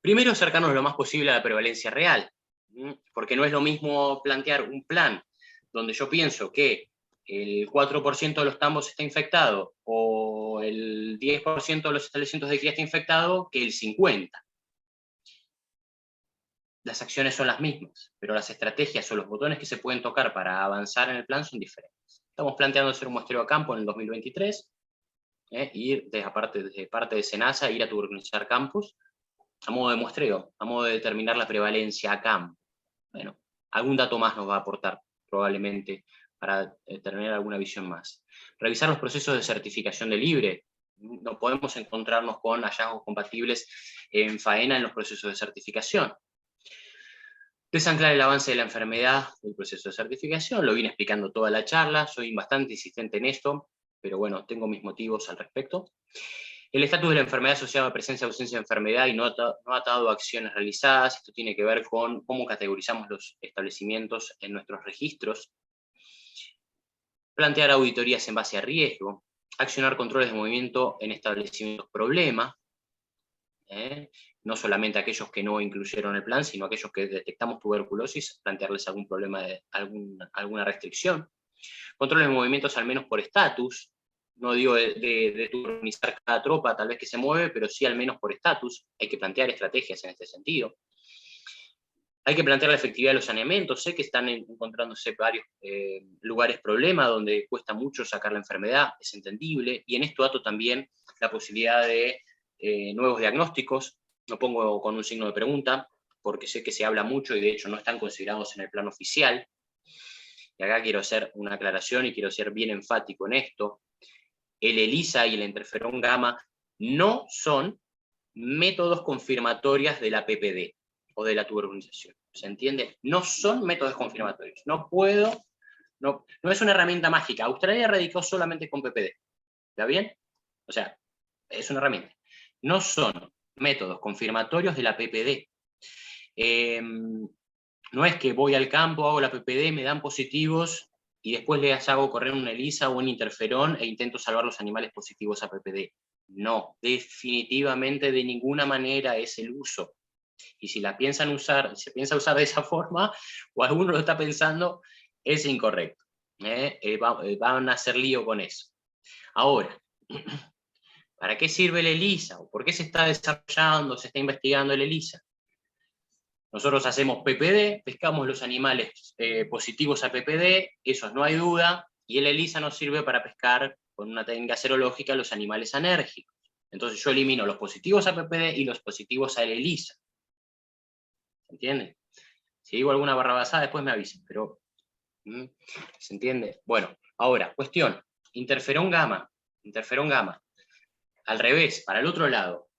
Primero, acercarnos lo más posible a la prevalencia real, porque no es lo mismo plantear un plan donde yo pienso que el 4% de los tambos está infectado o el 10% de los establecimientos de cría está infectado que el 50%. Las acciones son las mismas, pero las estrategias o los botones que se pueden tocar para avanzar en el plan son diferentes. Estamos planteando hacer un muestreo a campo en el 2023, ir desde parte de SENASA, ir a tuberculizar campus, a modo de muestreo, a modo de determinar la prevalencia a campo. Bueno, algún dato más nos va a aportar, probablemente, para tener alguna visión más. Revisar los procesos de certificación de libre. No podemos encontrarnos con hallazgos compatibles en faena en los procesos de certificación. Desanclar el avance de la enfermedad del proceso de certificación, lo vine explicando toda la charla, soy bastante insistente en esto, pero bueno, tengo mis motivos al respecto. El estatus de la enfermedad asociado a presencia o ausencia de enfermedad y no atado a acciones realizadas. Esto tiene que ver con cómo categorizamos los establecimientos en nuestros registros. Plantear auditorías en base a riesgo. Accionar controles de movimiento en establecimientos problema. No solamente aquellos que no incluyeron el plan, sino aquellos que detectamos tuberculosis, plantearles algún problema, alguna restricción. Controles de movimientos al menos por estatus. No digo de turnizar cada tropa tal vez que se mueve, pero sí al menos por estatus. Hay que plantear estrategias en este sentido. Hay que plantear la efectividad de los saneamientos. Sé que están encontrándose varios lugares problema donde cuesta mucho sacar la enfermedad, es entendible, y en esto ato también la posibilidad de nuevos diagnósticos. Lo pongo con un signo de pregunta, porque sé que se habla mucho y de hecho no están considerados en el plan oficial. Y acá quiero hacer una aclaración y quiero ser bien enfático en esto. El ELISA y el interferón gamma no son métodos confirmatorios de la PPD o de la tuberculinización. ¿Se entiende? No son métodos confirmatorios. No es una herramienta mágica. Australia erradicó solamente con PPD. ¿Está bien? O sea, es una herramienta. No son métodos confirmatorios de la PPD. No es que voy al campo, hago la PPD, me dan positivos y después les hago correr un ELISA o un interferón e intento salvar los animales positivos a PPD. No, definitivamente de ninguna manera es el uso. Y si la piensan usar, se piensa usar de esa forma, o alguno lo está pensando, es incorrecto. Van a hacer lío con eso. Ahora, ¿para qué sirve el ELISA? ¿O por qué se está desarrollando, se está investigando el ELISA? Nosotros hacemos PPD, pescamos los animales positivos a PPD, esos no hay duda, y el ELISA nos sirve para pescar con una técnica serológica los animales anérgicos. Entonces yo elimino los positivos a PPD y los positivos al ELISA. ¿Se entiende? Si digo alguna barrabasada, después me avisen, pero ¿se entiende? Bueno, ahora, cuestión, interferón gamma, al revés, para el otro lado,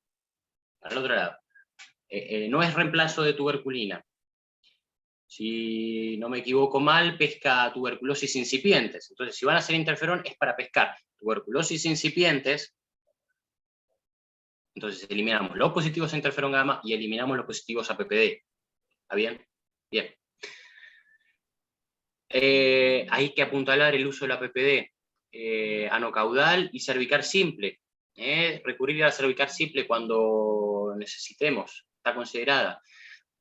no es reemplazo de tuberculina. Si no me equivoco mal, pesca tuberculosis incipientes. Entonces, si van a hacer interferón, es para pescar tuberculosis incipientes. Entonces, eliminamos los positivos a interferón gamma y eliminamos los positivos a PPD. ¿Está bien? Bien. Hay que apuntalar el uso de la PPD. Anocaudal y cervical simple. Recurrir a la cervical simple cuando necesitemos. Está considerada.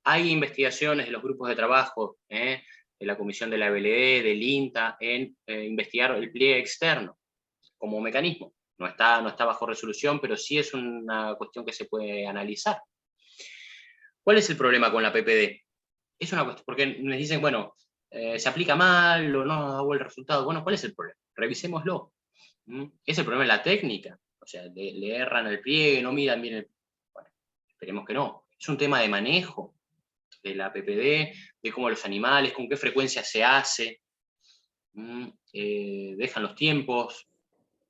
Hay investigaciones de los grupos de trabajo, de la Comisión de la BLD, del INTA, en investigar el pliegue externo como mecanismo. No está bajo resolución, pero sí es una cuestión que se puede analizar. ¿Cuál es el problema con la PPD? Es una cuestión, porque nos dicen, bueno, se aplica mal o no da buen resultado. Bueno, ¿cuál es el problema? Revisémoslo. ¿Es el problema de la técnica? O sea, le erran el pliegue, no midan bien el... Bueno, Esperemos que no. Es un tema de manejo de la PPD, de cómo los animales, con qué frecuencia se hace, dejan los tiempos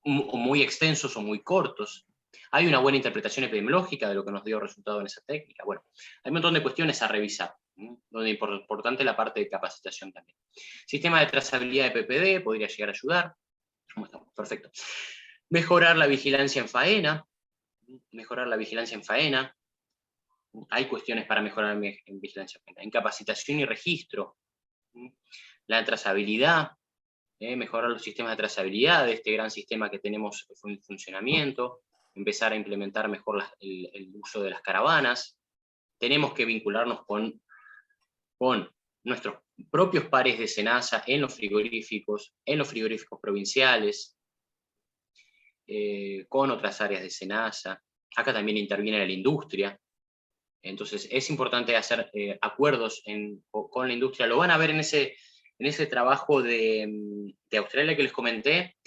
muy extensos o muy cortos. Hay una buena interpretación epidemiológica de lo que nos dio resultado en esa técnica. Bueno, hay un montón de cuestiones a revisar, donde es importante la parte de capacitación también. Sistema de trazabilidad de PPD podría llegar a ayudar. ¿Cómo estamos? Perfecto. Mejorar la vigilancia en faena. Mejorar la vigilancia en faena. Hay cuestiones para mejorar en vigilancia en faena. En capacitación y registro. La trazabilidad. Mejorar los sistemas de trazabilidad de este gran sistema que tenemos en funcionamiento, empezar a implementar mejor el uso de las caravanas. Tenemos que vincularnos con nuestros propios pares de SENASA en los frigoríficos provinciales, con otras áreas de SENASA. Acá también interviene la industria. Entonces es importante hacer acuerdos con la industria. Lo van a ver en ese trabajo de Australia que les comenté.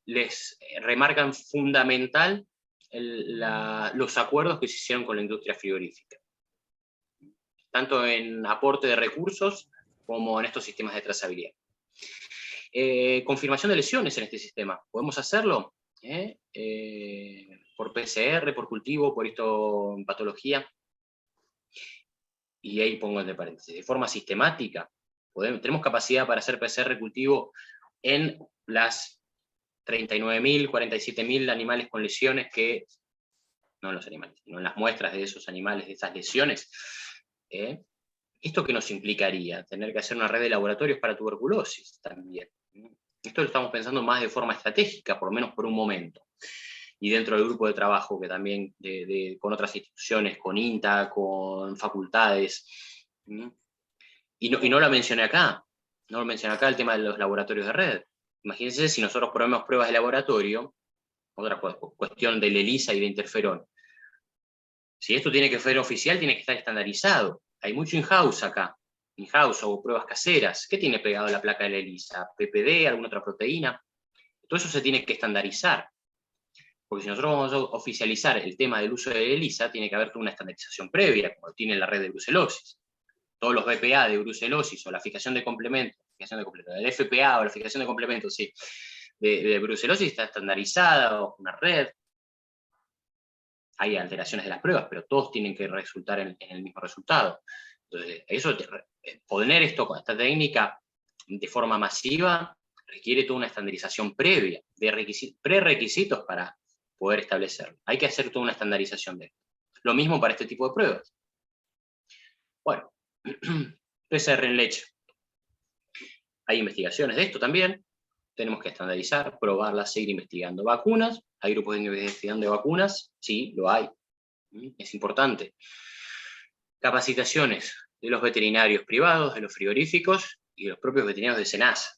Les remarcan fundamental los acuerdos que se hicieron con la industria frigorífica, tanto en aporte de recursos como en estos sistemas de trazabilidad. Confirmación de lesiones en este sistema. ¿Podemos hacerlo? Por PCR, por cultivo, por histopatología. Y ahí pongo entre paréntesis, de forma sistemática. Tenemos capacidad para hacer PCR cultivo en las 39.000, 47.000 animales con lesiones que, no en los animales, sino en las muestras de esos animales, de esas lesiones. ¿Esto qué nos implicaría? Tener que hacer una red de laboratorios para tuberculosis también. Esto lo estamos pensando más de forma estratégica, por lo menos por un momento. Y dentro del grupo de trabajo, que también con otras instituciones, con INTA, con facultades. Y no lo mencioné acá. No lo mencioné acá el tema de los laboratorios de red. Imagínense si nosotros ponemos pruebas de laboratorio, otra cuestión del ELISA y de interferón. Si esto tiene que ser oficial, tiene que estar estandarizado. Hay mucho in-house acá. In-house o pruebas caseras. ¿Qué tiene pegado la placa del ELISA? ¿PPD? ¿Alguna otra proteína? Todo eso se tiene que estandarizar. Porque si nosotros vamos a oficializar el tema del uso de ELISA, tiene que haber toda una estandarización previa, como tiene la red de brucelosis. Todos los BPA de brucelosis o la fijación de complementos, el FPA o la fijación de complementos, sí, de brucelosis está estandarizada o una red. Hay alteraciones de las pruebas, pero todos tienen que resultar en el mismo resultado. Entonces, poner esta técnica de forma masiva requiere toda una estandarización previa, de prerequisitos para poder establecerlo. Hay que hacer toda una estandarización de esto. Lo mismo para este tipo de pruebas. Bueno, PCR en leche. Hay investigaciones de esto también. Tenemos que estandarizar, probarlas, seguir investigando. Vacunas. ¿Hay grupos de investigación de vacunas? Sí, lo hay. Es importante. Capacitaciones de los veterinarios privados, de los frigoríficos y de los propios veterinarios de SENASA.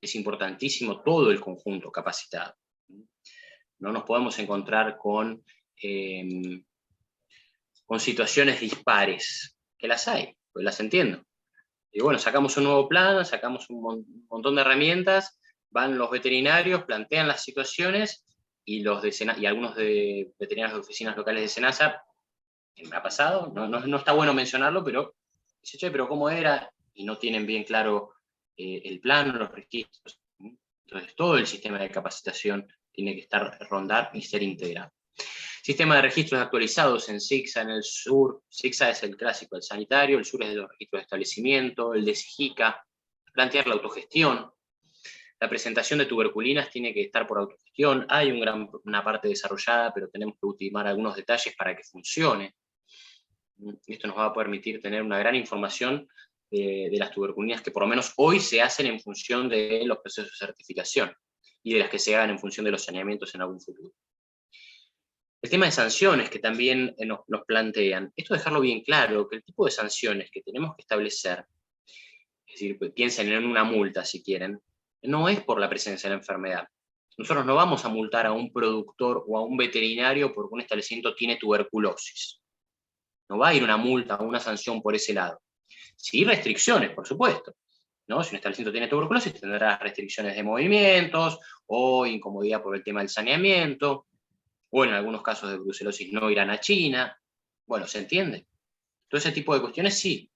Es importantísimo todo el conjunto capacitado. No nos podemos encontrar con situaciones dispares, que las hay, pues las entiendo. Y bueno, sacamos un nuevo plan, sacamos un montón de herramientas, van los veterinarios, plantean las situaciones, y algunos de veterinarios de oficinas locales de SENASA, que me ha pasado, no está bueno mencionarlo, pero dice, che, pero ¿cómo era? Y no tienen bien claro el plan, los registros. Entonces, todo el sistema de capacitación tiene que rondar y ser integrado. Sistema de registros actualizados en SIGSA en el sur. SIGSA es el clásico, el sanitario, el sur es de los registros de establecimiento, el de SIGICA, plantear la autogestión. La presentación de tuberculinas tiene que estar por autogestión. Hay una parte desarrollada, pero tenemos que ultimar algunos detalles para que funcione. Esto nos va a permitir tener una gran información de las tuberculinas que por lo menos hoy se hacen en función de los procesos de certificación y de las que se hagan en función de los saneamientos en algún futuro. El tema de sanciones que también nos plantean, esto dejarlo bien claro, que el tipo de sanciones que tenemos que establecer, es decir, piensen en una multa si quieren, no es por la presencia de la enfermedad. Nosotros no vamos a multar a un productor o a un veterinario porque un establecimiento tiene tuberculosis. No va a ir una multa o una sanción por ese lado. Sí, restricciones, por supuesto. ¿No? Si un establecimiento tiene tuberculosis, tendrá restricciones de movimientos o incomodidad por el tema del saneamiento, o en algunos casos de brucelosis no irán a China. Bueno, ¿se entiende? Todo ese tipo de cuestiones sí.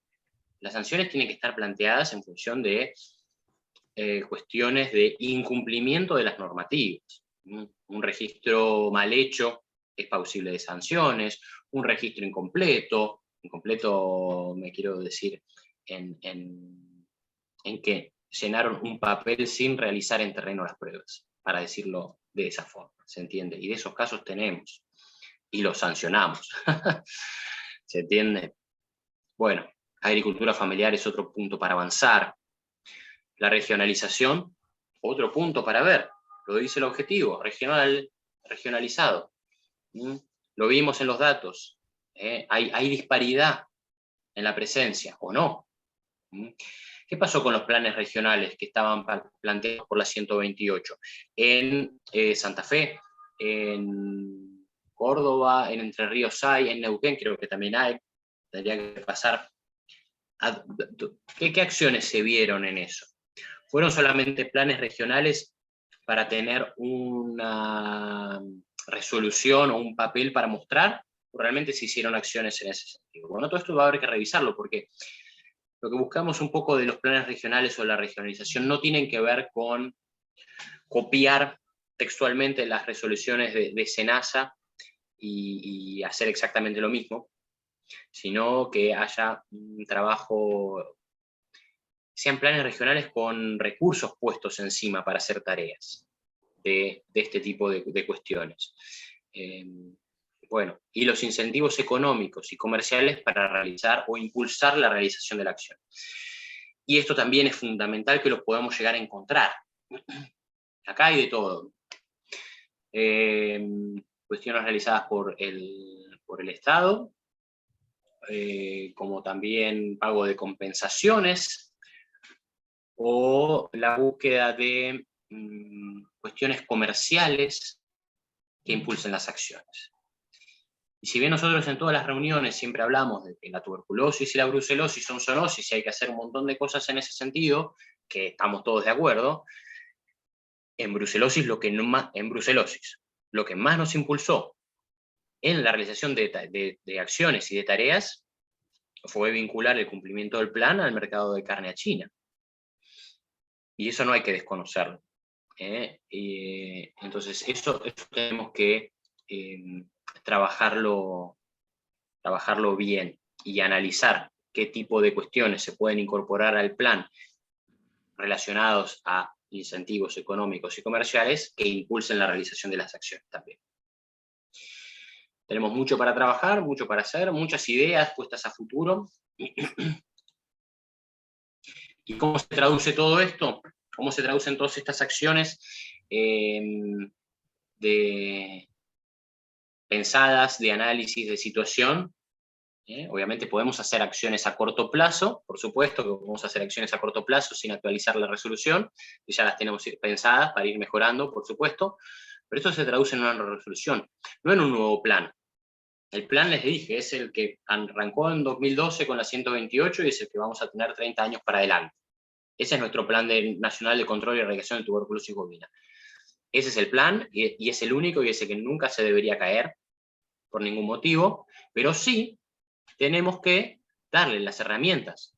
Las sanciones tienen que estar planteadas en función de cuestiones de incumplimiento de las normativas. Un registro mal hecho es pausible de sanciones, un registro incompleto me quiero decir, en que llenaron un papel sin realizar en terreno las pruebas, para decirlo de esa forma, ¿se entiende? Y de esos casos tenemos, y los sancionamos. ¿Se entiende? Bueno, agricultura familiar es otro punto para avanzar. La regionalización, otro punto para ver. Lo dice el objetivo, regionalizado. Lo vimos en los datos. Hay disparidad en la presencia, ¿o no? ¿Qué pasó con los planes regionales que estaban planteados por la 128? En Santa Fe, en Córdoba, en Entre Ríos hay, en Neuquén creo que también hay. Tendría que pasar. ¿Qué acciones se vieron en eso? ¿Fueron solamente planes regionales para tener una resolución o un papel para mostrar? ¿O realmente se hicieron acciones en ese sentido? Bueno, todo esto va a haber que revisarlo, porque lo que buscamos un poco de los planes regionales o la regionalización no tienen que ver con copiar textualmente las resoluciones de SENASA y hacer exactamente lo mismo, sino que haya un trabajo, sean planes regionales con recursos puestos encima para hacer tareas de este tipo de cuestiones. Bueno, y los incentivos económicos y comerciales para realizar o impulsar la realización de la acción. Y esto también es fundamental que lo podamos llegar a encontrar. Acá hay de todo. Cuestiones realizadas por el Estado, como también pago de compensaciones, o la búsqueda de cuestiones comerciales que impulsen las acciones. Y si bien nosotros en todas las reuniones siempre hablamos de que la tuberculosis y la brucelosis son zoonosis y hay que hacer un montón de cosas en ese sentido, que estamos todos de acuerdo, en brucelosis lo que más nos impulsó en la realización de acciones y de tareas fue vincular el cumplimiento del plan al mercado de carne a China. Y eso no hay que desconocerlo. Entonces, eso tenemos que trabajarlo bien y analizar qué tipo de cuestiones se pueden incorporar al plan relacionados a incentivos económicos y comerciales que impulsen la realización de las acciones también. Tenemos mucho para trabajar, mucho para hacer, muchas ideas puestas a futuro. ¿Y cómo se traduce todo esto? ¿Cómo se traducen todas estas acciones pensadas de análisis de situación? Obviamente podemos hacer acciones a corto plazo, por supuesto que podemos hacer acciones a corto plazo sin actualizar la resolución, que ya las tenemos pensadas para ir mejorando, por supuesto, pero esto se traduce en una resolución, no en un nuevo plan. El plan, les dije, es el que arrancó en 2012 con la 128 y es el que vamos a tener 30 años para adelante. Ese es nuestro plan nacional de control y erradicación de tuberculosis bovina. Ese es el plan y es el único y es el que nunca se debería caer por ningún motivo, pero sí tenemos que darle las herramientas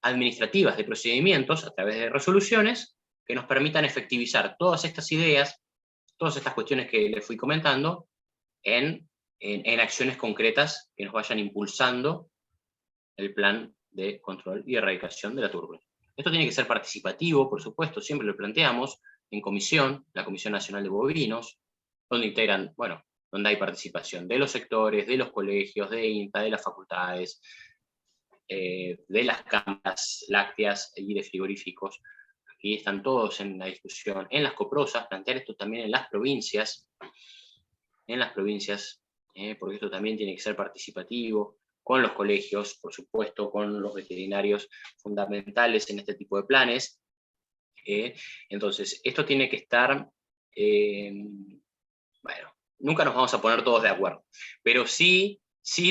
administrativas de procedimientos a través de resoluciones que nos permitan efectivizar todas estas ideas, todas estas cuestiones que les fui comentando, en acciones concretas que nos vayan impulsando el plan de control y erradicación de la tuberculosis. Esto tiene que ser participativo, por supuesto, siempre lo planteamos, en comisión, la Comisión Nacional de Bovinos, donde integran, bueno, donde hay participación de los sectores, de los colegios, de INTA, de las facultades, de las cámaras lácteas y de frigoríficos. Aquí están todos en la discusión. En las coprosas, plantear esto también en las provincias, porque esto también tiene que ser participativo, con los colegios, por supuesto, con los veterinarios fundamentales en este tipo de planes. Entonces, esto tiene que estar, bueno, nunca nos vamos a poner todos de acuerdo, pero sí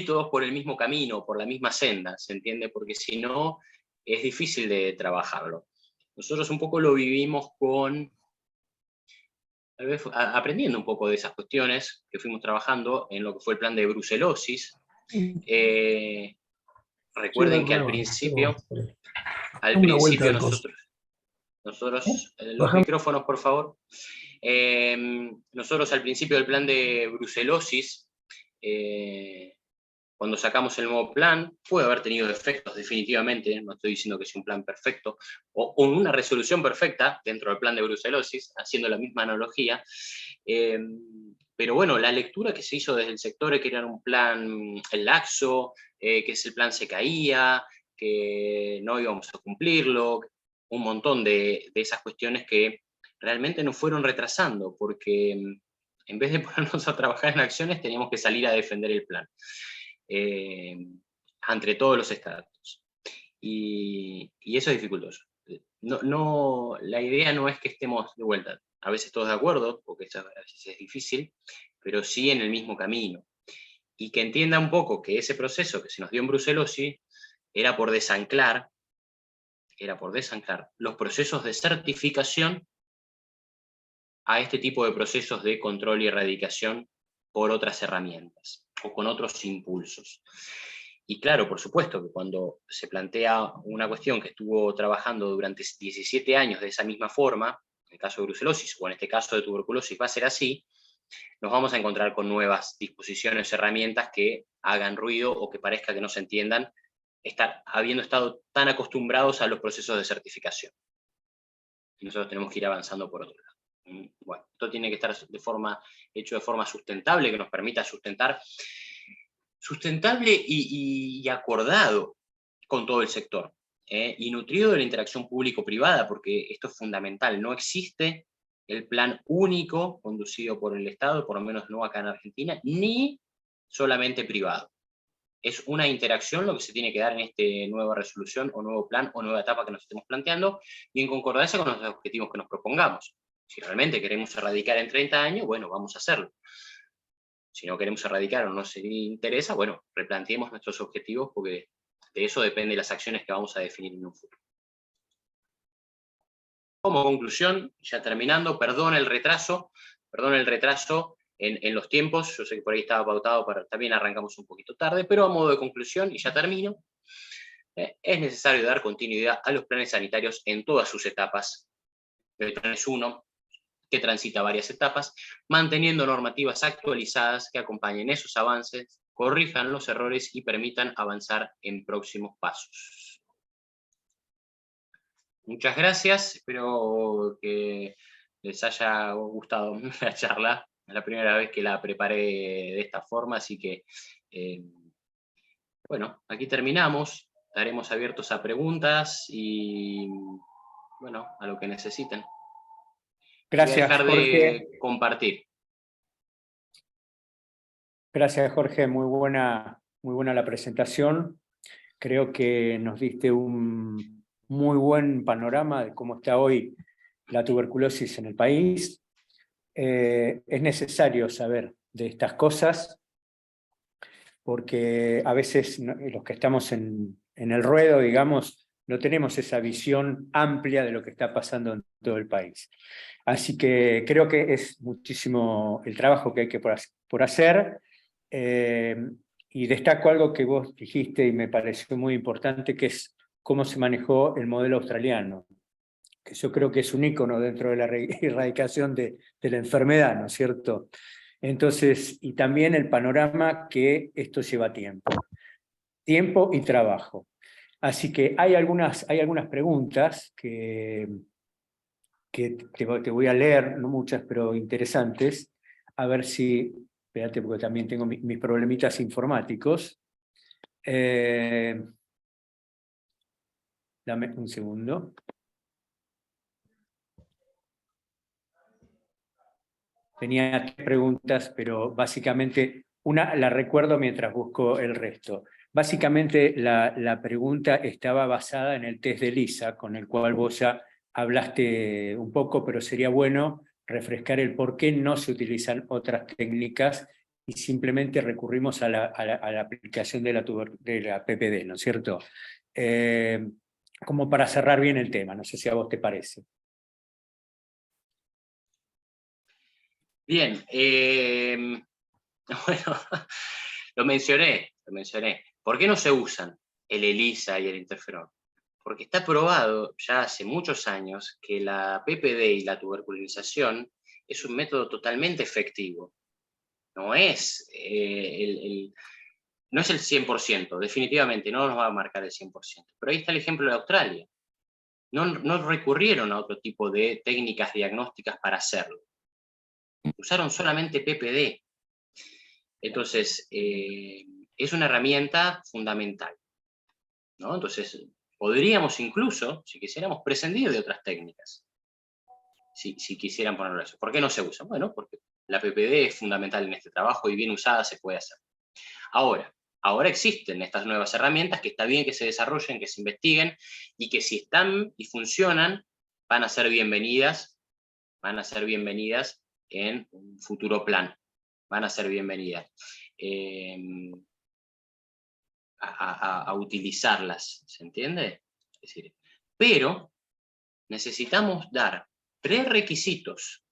todos por el mismo camino, por la misma senda, ¿se entiende? Porque si no, es difícil de trabajarlo. Nosotros un poco lo vivimos tal vez aprendiendo un poco de esas cuestiones que fuimos trabajando en lo que fue el plan de brucelosis, Sí, no hay Recuerden que problema. al Una vuelta principio de cosas. nosotros, los Bajame. micrófonos, por favor. Nosotros al principio del plan de brucelosis, cuando sacamos el nuevo plan, puede haber tenido defectos definitivamente, no estoy diciendo que sea un plan perfecto, o una resolución perfecta dentro del plan de brucelosis, haciendo la misma analogía, pero bueno, la lectura que se hizo desde el sector es que era un plan laxo, que ese plan se caía, que no íbamos a cumplirlo, un montón de esas cuestiones que realmente nos fueron retrasando, porque en vez de ponernos a trabajar en acciones, teníamos que salir a defender el plan, entre todos los estados. Y eso es dificultoso. La idea no es que estemos de vuelta, a veces todos de acuerdo, porque esto a veces es difícil, pero sí en el mismo camino. Y que entienda un poco que ese proceso que se nos dio en brucelosis era por desanclar los procesos de certificación a este tipo de procesos de control y erradicación por otras herramientas o con otros impulsos. Y claro, por supuesto que cuando se plantea una cuestión que estuvo trabajando durante 17 años de esa misma forma, en el caso de brucelosis o en este caso de tuberculosis va a ser así, nos vamos a encontrar con nuevas disposiciones, herramientas que hagan ruido o que parezca que no se entiendan, habiendo estado tan acostumbrados a los procesos de certificación. Y nosotros tenemos que ir avanzando por otro lado. Bueno, esto tiene que estar hecho de forma sustentable, que nos permita sustentable y acordado con todo el sector, y nutrido de la interacción público-privada, porque esto es fundamental. No existe el plan único conducido por el Estado, por lo menos no acá en Argentina, ni solamente privado. Es una interacción lo que se tiene que dar en esta nueva resolución o nuevo plan o nueva etapa que nos estemos planteando, y en concordancia con los objetivos que nos propongamos. Si realmente queremos erradicar en 30 años, bueno, vamos a hacerlo. Si no queremos erradicar o no se interesa, bueno, replanteemos nuestros objetivos, porque de eso dependen las acciones que vamos a definir en un futuro. Como conclusión, ya terminando, perdón el retraso en los tiempos, yo sé que por ahí estaba pautado, también arrancamos un poquito tarde, pero a modo de conclusión, y ya termino, es necesario dar continuidad a los planes sanitarios en todas sus etapas. El plan es uno, que transita varias etapas, manteniendo normativas actualizadas que acompañen esos avances, corrijan los errores y permitan avanzar en próximos pasos. Muchas gracias, espero que les haya gustado la charla. Es la primera vez que la preparé de esta forma, así que, bueno, aquí terminamos. Estaremos abiertos a preguntas y, bueno, a lo que necesiten. Voy a Gracias, dejar Jorge. de compartir. Gracias, Jorge. Muy buena la presentación. Creo que nos diste un muy buen panorama de cómo está hoy la tuberculosis en el país. Es necesario saber de estas cosas porque a veces los que estamos en el ruedo, digamos, no tenemos esa visión amplia de lo que está pasando en todo el país. Así que creo que es muchísimo el trabajo que hay por hacer. Y destaco algo que vos dijiste y me pareció muy importante, que es cómo se manejó el modelo australiano, que yo creo que es un ícono dentro de la erradicación de la enfermedad, ¿no es cierto? Entonces, y también el panorama que esto lleva tiempo y trabajo. Así que hay algunas preguntas que te voy a leer, no muchas, pero interesantes, a ver si, espérate porque también tengo mis problemitas informáticos. Dame un segundo. Tenía 3 preguntas, pero básicamente una la recuerdo mientras busco el resto. Básicamente la pregunta estaba basada en el test de Lisa, con el cual vos ya hablaste un poco, pero sería bueno refrescar el por qué no se utilizan otras técnicas y simplemente recurrimos a la aplicación de la PPD, ¿no es cierto? Como para cerrar bien el tema, no sé si a vos te parece. Bien, bueno, lo mencioné. lo mencioné. ¿Por qué no se usan el ELISA y el interferón? Porque está probado ya hace muchos años que la PPD y la tuberculinización es un método totalmente efectivo. No es no es el 100%, definitivamente, no nos va a marcar el 100%. Pero ahí está el ejemplo de Australia. No recurrieron a otro tipo de técnicas diagnósticas para hacerlo. Usaron solamente PPD. Entonces, es una herramienta fundamental, ¿no? Entonces, podríamos incluso, si quisiéramos, prescindir de otras técnicas. Si quisieran ponerlo eso. ¿Por qué no se usa? Bueno, porque la PPD es fundamental en este trabajo y bien usada se puede hacer. Ahora existen estas nuevas herramientas que está bien que se desarrollen, que se investiguen, y que si están y funcionan, van a ser bienvenidas en un futuro plan. Van a ser bienvenidas a utilizarlas, ¿se entiende? Es decir, pero necesitamos dar prerequisitos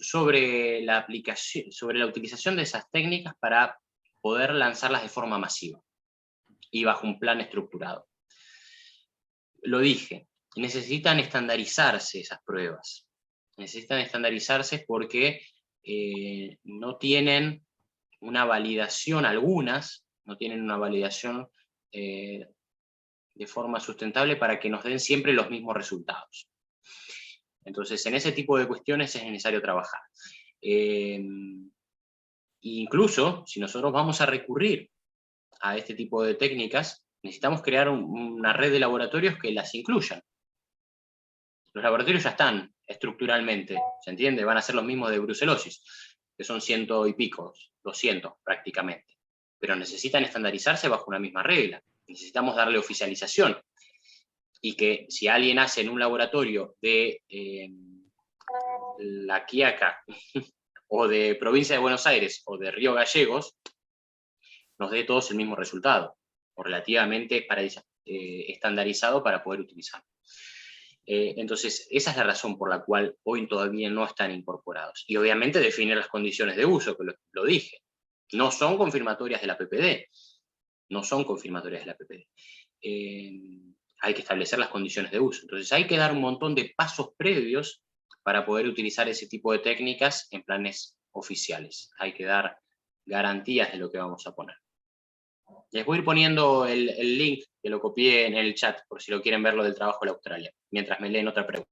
sobre la aplicación, sobre la utilización de esas técnicas para poder lanzarlas de forma masiva y bajo un plan estructurado. Lo dije, necesitan estandarizarse esas pruebas. Necesitan estandarizarse porque no tienen una validación, algunas no tienen una validación de forma sustentable para que nos den siempre los mismos resultados. Entonces, en ese tipo de cuestiones es necesario trabajar. Incluso, si nosotros vamos a recurrir a este tipo de técnicas, necesitamos crear una red de laboratorios que las incluyan. Los laboratorios ya están estructuralmente, ¿se entiende? Van a ser los mismos de brucelosis, que son 100 y pico, 200 prácticamente. Pero necesitan estandarizarse bajo una misma regla. Necesitamos darle oficialización. Y que si alguien hace en un laboratorio de La Quiaca, o de Provincia de Buenos Aires, o de Río Gallegos, nos dé todos el mismo resultado, o relativamente estandarizado para poder utilizarlo. Entonces, esa es la razón por la cual hoy todavía no están incorporados. Y obviamente definen las condiciones de uso, que lo dije. No son confirmatorias de la PPD. No son confirmatorias de la PPD. Hay que establecer las condiciones de uso. Entonces hay que dar un montón de pasos previos para poder utilizar ese tipo de técnicas en planes oficiales. Hay que dar garantías de lo que vamos a poner. Les voy a ir poniendo el link, que lo copié en el chat, por si lo quieren ver, lo del trabajo de Australia, mientras me leen otra pregunta.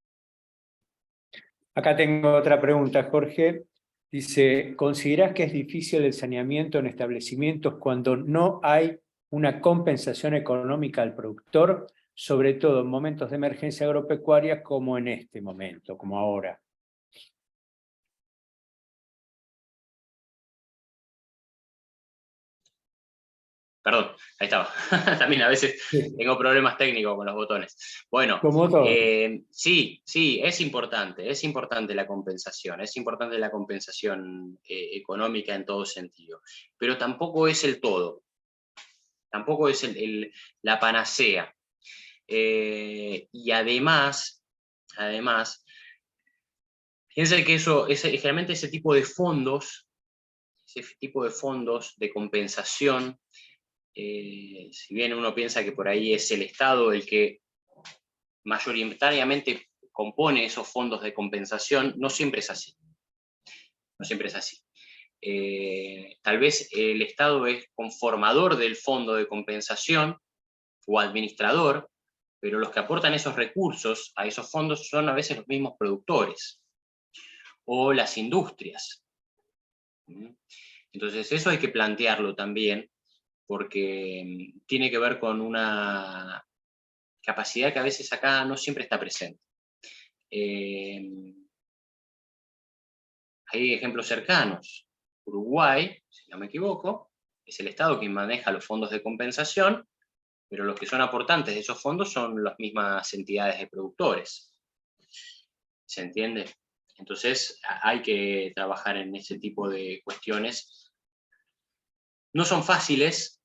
Acá tengo otra pregunta, Jorge. Dice, ¿considerás que es difícil el saneamiento en establecimientos cuando no hay una compensación económica al productor, sobre todo en momentos de emergencia agropecuaria como en este momento, como ahora? Perdón, ahí estaba. También a veces tengo problemas técnicos con los botones. Bueno, como todo. sí, es importante la compensación, económica en todo sentido, pero tampoco es el todo, tampoco es la panacea. Y además, fíjense que generalmente ese tipo de fondos de compensación, si bien uno piensa que por ahí es el Estado el que mayoritariamente compone esos fondos de compensación, no siempre es así. No siempre es así. Tal vez el Estado es conformador del fondo de compensación o administrador, pero los que aportan esos recursos a esos fondos son a veces los mismos productores o las industrias. Entonces eso hay que plantearlo también, porque tiene que ver con una capacidad que a veces acá no siempre está presente. Hay ejemplos cercanos. Uruguay, si no me equivoco, es el Estado quien maneja los fondos de compensación, pero los que son aportantes de esos fondos son las mismas entidades de productores. ¿Se entiende? Entonces hay que trabajar en ese tipo de cuestiones. No son fáciles,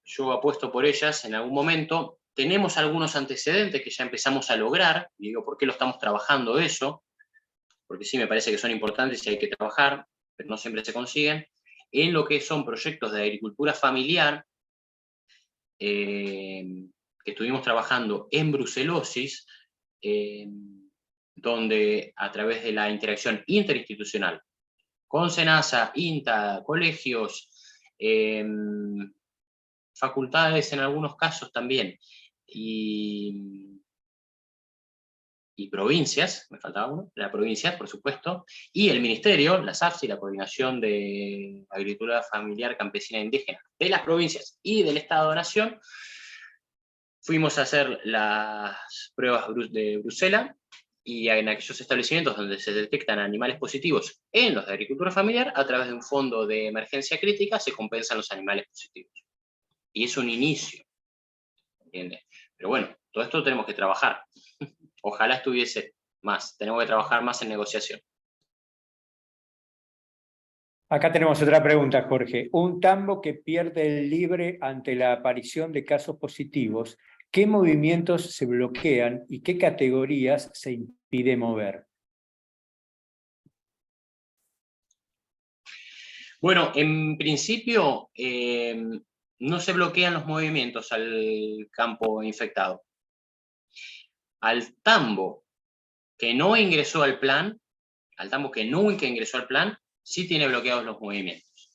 yo apuesto por ellas en algún momento. Tenemos algunos antecedentes que ya empezamos a lograr, y digo, ¿por qué lo estamos trabajando eso? Porque sí me parece que son importantes y hay que trabajar, pero no siempre se consiguen. en lo que son proyectos de agricultura familiar, que estuvimos trabajando en brucelosis, donde a través de la interacción interinstitucional con SENASA, INTA, colegios, facultades en algunos casos también, y provincias, me faltaba uno, la provincia, por supuesto, y el ministerio, la SAFSI, la Coordinación de Agricultura Familiar Campesina e Indígena, de las provincias y del Estado-Nación, fuimos a hacer las pruebas de Brucela, y en aquellos establecimientos donde se detectan animales positivos en los de agricultura familiar, a través de un fondo de emergencia crítica se compensan los animales positivos. Y es un inicio, ¿entiendes? Pero bueno, todo esto tenemos que trabajar. Ojalá estuviese más, tenemos que trabajar más en negociación. Acá tenemos otra pregunta, Jorge. Un tambo que pierde el libre ante la aparición de casos positivos, ¿qué movimientos se bloquean y qué categorías se impide mover? Bueno, en principio no se bloquean los movimientos al campo infectado. Al tambo que no ingresó al plan, al tambo que nunca ingresó al plan, sí tiene bloqueados los movimientos.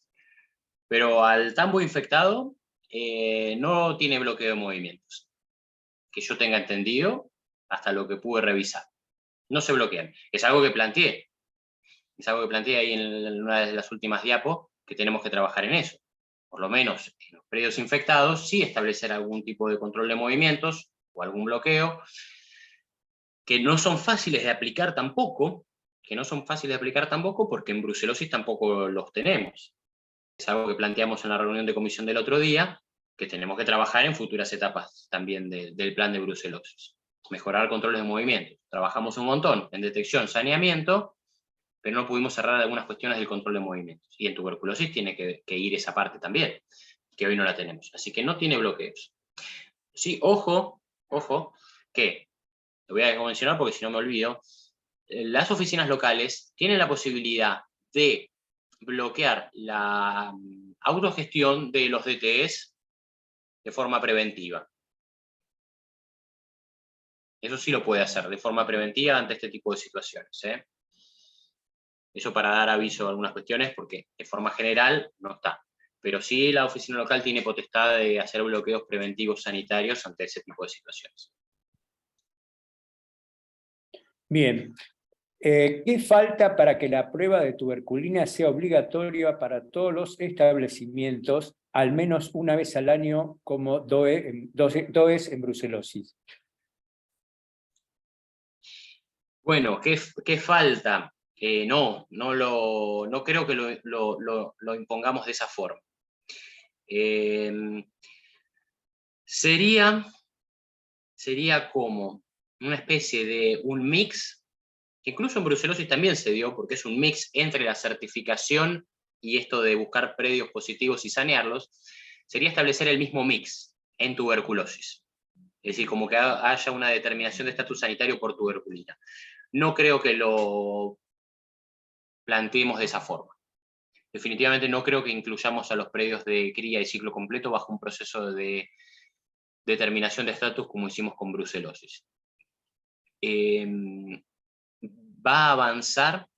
Pero al tambo infectado no tiene bloqueo de movimientos. Que yo tenga entendido, hasta lo que pude revisar. No se bloquean. Es algo que planteé. Es algo que planteé ahí en una de las últimas diapos, que tenemos que trabajar en eso. Por lo menos en los predios infectados, sí establecer algún tipo de control de movimientos o algún bloqueo, que no son fáciles de aplicar tampoco, porque en brucelosis tampoco los tenemos. Es algo que planteamos en la reunión de comisión del otro día, que tenemos que trabajar en futuras etapas también del plan de brucelosis. Mejorar controles de movimiento. Trabajamos un montón en detección, saneamiento, pero no pudimos cerrar algunas cuestiones del control de movimientos. Y en tuberculosis tiene que ir esa parte también, que hoy no la tenemos. Así que no tiene bloqueos. Sí, ojo, que, lo voy a mencionar porque si no me olvido, las oficinas locales tienen la posibilidad de bloquear la autogestión de los DTEs de forma preventiva. Eso sí lo puede hacer de forma preventiva ante este tipo de situaciones. Eso para dar aviso a algunas cuestiones, porque de forma general no está. Pero sí la oficina local tiene potestad de hacer bloqueos preventivos sanitarios ante ese tipo de situaciones. Bien. ¿Qué falta para que la prueba de tuberculina sea obligatoria para todos los establecimientos, al menos una vez al año, como DOES en brucelosis? Bueno, ¿qué falta? No creo que lo impongamos de esa forma. Sería como una especie de un mix, que incluso en brucelosis también se dio, porque es un mix entre la certificación y esto de buscar predios positivos y sanearlos, sería establecer el mismo mix en tuberculosis. Es decir, como que haya una determinación de estatus sanitario por tuberculina. No creo que lo planteemos de esa forma. Definitivamente no creo que incluyamos a los predios de cría y ciclo completo bajo un proceso de determinación de estatus como hicimos con brucelosis. Va a avanzar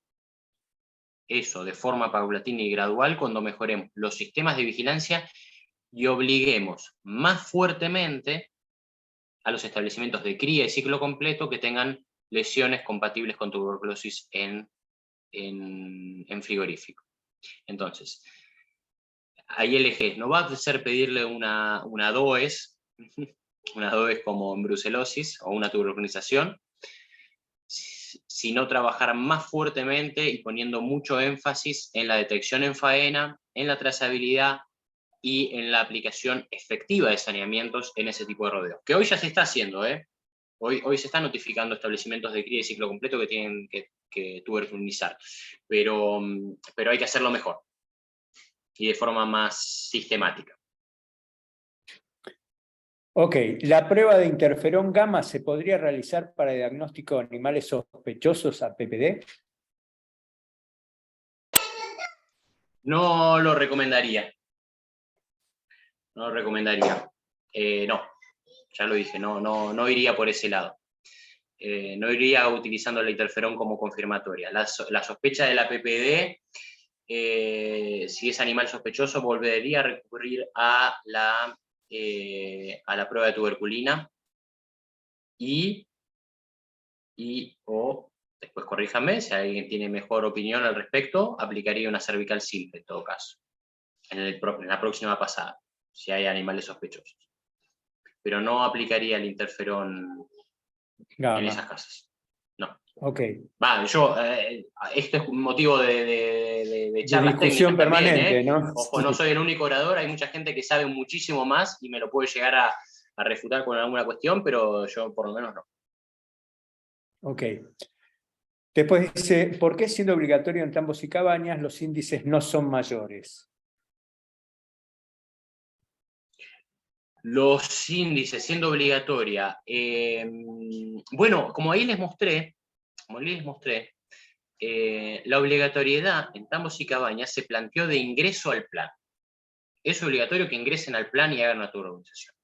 eso de forma paulatina y gradual cuando mejoremos los sistemas de vigilancia y obliguemos más fuertemente a los establecimientos de cría y ciclo completo que tengan lesiones compatibles con tuberculosis en frigorífico. Entonces, ahí el eje no va a ser pedirle una DOES, una DOES como en brucelosis o una tuberculinización, sino trabajar más fuertemente y poniendo mucho énfasis en la detección en faena, en la trazabilidad y en la aplicación efectiva de saneamientos en ese tipo de rodeos. Que hoy ya se está haciendo, Hoy se están notificando establecimientos de cría y ciclo completo que tienen que tuberculinizar, pero hay que hacerlo mejor y de forma más sistemática. Ok, ¿la prueba de interferón gamma se podría realizar para diagnóstico de animales sospechosos a PPD? No lo recomendaría. No lo recomendaría. No, ya lo dije, no iría por ese lado. No iría utilizando la interferón como confirmatoria. La sospecha de la PPD, si es animal sospechoso, volvería a recurrir a la prueba de tuberculina o, después corríjame, si alguien tiene mejor opinión al respecto, aplicaría una cervical simple en todo caso, en la próxima pasada, si hay animales sospechosos. Pero no aplicaría el interferón en esas casas. No. Ok. Esto es un motivo de charlas discusión técnicas permanente, también, ¿no? Ojo, Sí. no soy el único orador, hay mucha gente que sabe muchísimo más y me lo puede llegar a refutar con alguna cuestión, pero yo por lo menos no. Ok. Después dice, ¿por qué siendo obligatorio en tambos y cabañas los índices no son mayores? Los índices siendo obligatoria. Bueno, como ahí les mostré, la obligatoriedad en tambos y cabañas se planteó de ingreso al plan. Es obligatorio que ingresen al plan y hagan una autorganización.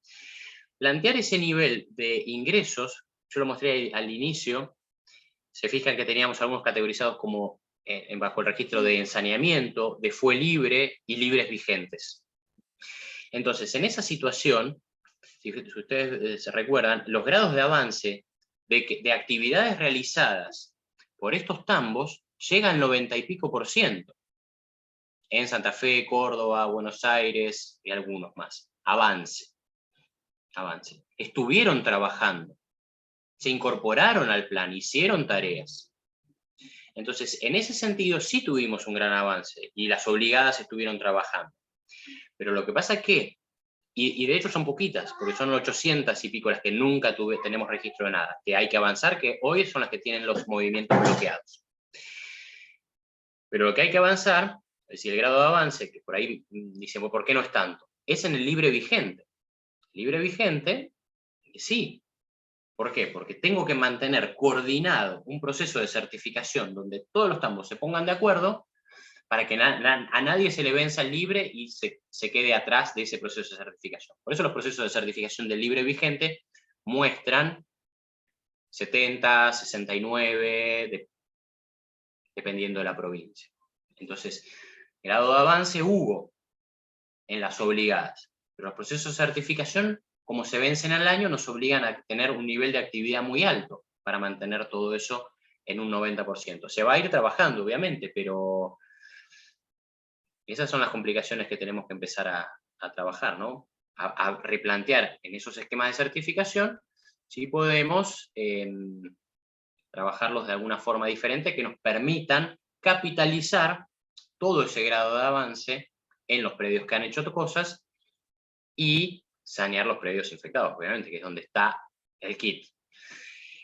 Plantear ese nivel de ingresos, yo lo mostré al inicio, se fijan que teníamos algunos categorizados como bajo el registro de ensaneamiento, de fue libre y libres vigentes. Entonces, en esa situación, si ustedes se recuerdan, los grados de avance de actividades realizadas por estos tambos llegan al 90 y pico %. En Santa Fe, Córdoba, Buenos Aires y algunos más. Avance. Estuvieron trabajando, se incorporaron al plan, hicieron tareas. Entonces, en ese sentido sí tuvimos un gran avance y las obligadas estuvieron trabajando. Pero lo que pasa es que, y de hecho son poquitas, porque son 800 y pico las que nunca tenemos registro de nada, que hay que avanzar, que hoy son las que tienen los movimientos bloqueados. Pero lo que hay que avanzar, es decir, el grado de avance, que por ahí dicen, ¿por qué no es tanto? Es en el libre vigente. Libre vigente, sí. ¿Por qué? Porque tengo que mantener coordinado un proceso de certificación donde todos los tambos se pongan de acuerdo para que a nadie se le venza el libre y se quede atrás de ese proceso de certificación. Por eso los procesos de certificación del libre vigente muestran 70, 69, dependiendo de la provincia. Entonces, grado de avance hubo en las obligadas, pero los procesos de certificación, como se vencen al año, nos obligan a tener un nivel de actividad muy alto para mantener todo eso en un 90%. Se va a ir trabajando, obviamente, pero esas son las complicaciones que tenemos que empezar a trabajar, ¿no? A replantear en esos esquemas de certificación si podemos trabajarlos de alguna forma diferente que nos permitan capitalizar todo ese grado de avance en los predios que han hecho cosas y sanear los predios infectados, obviamente, que es donde está el kit.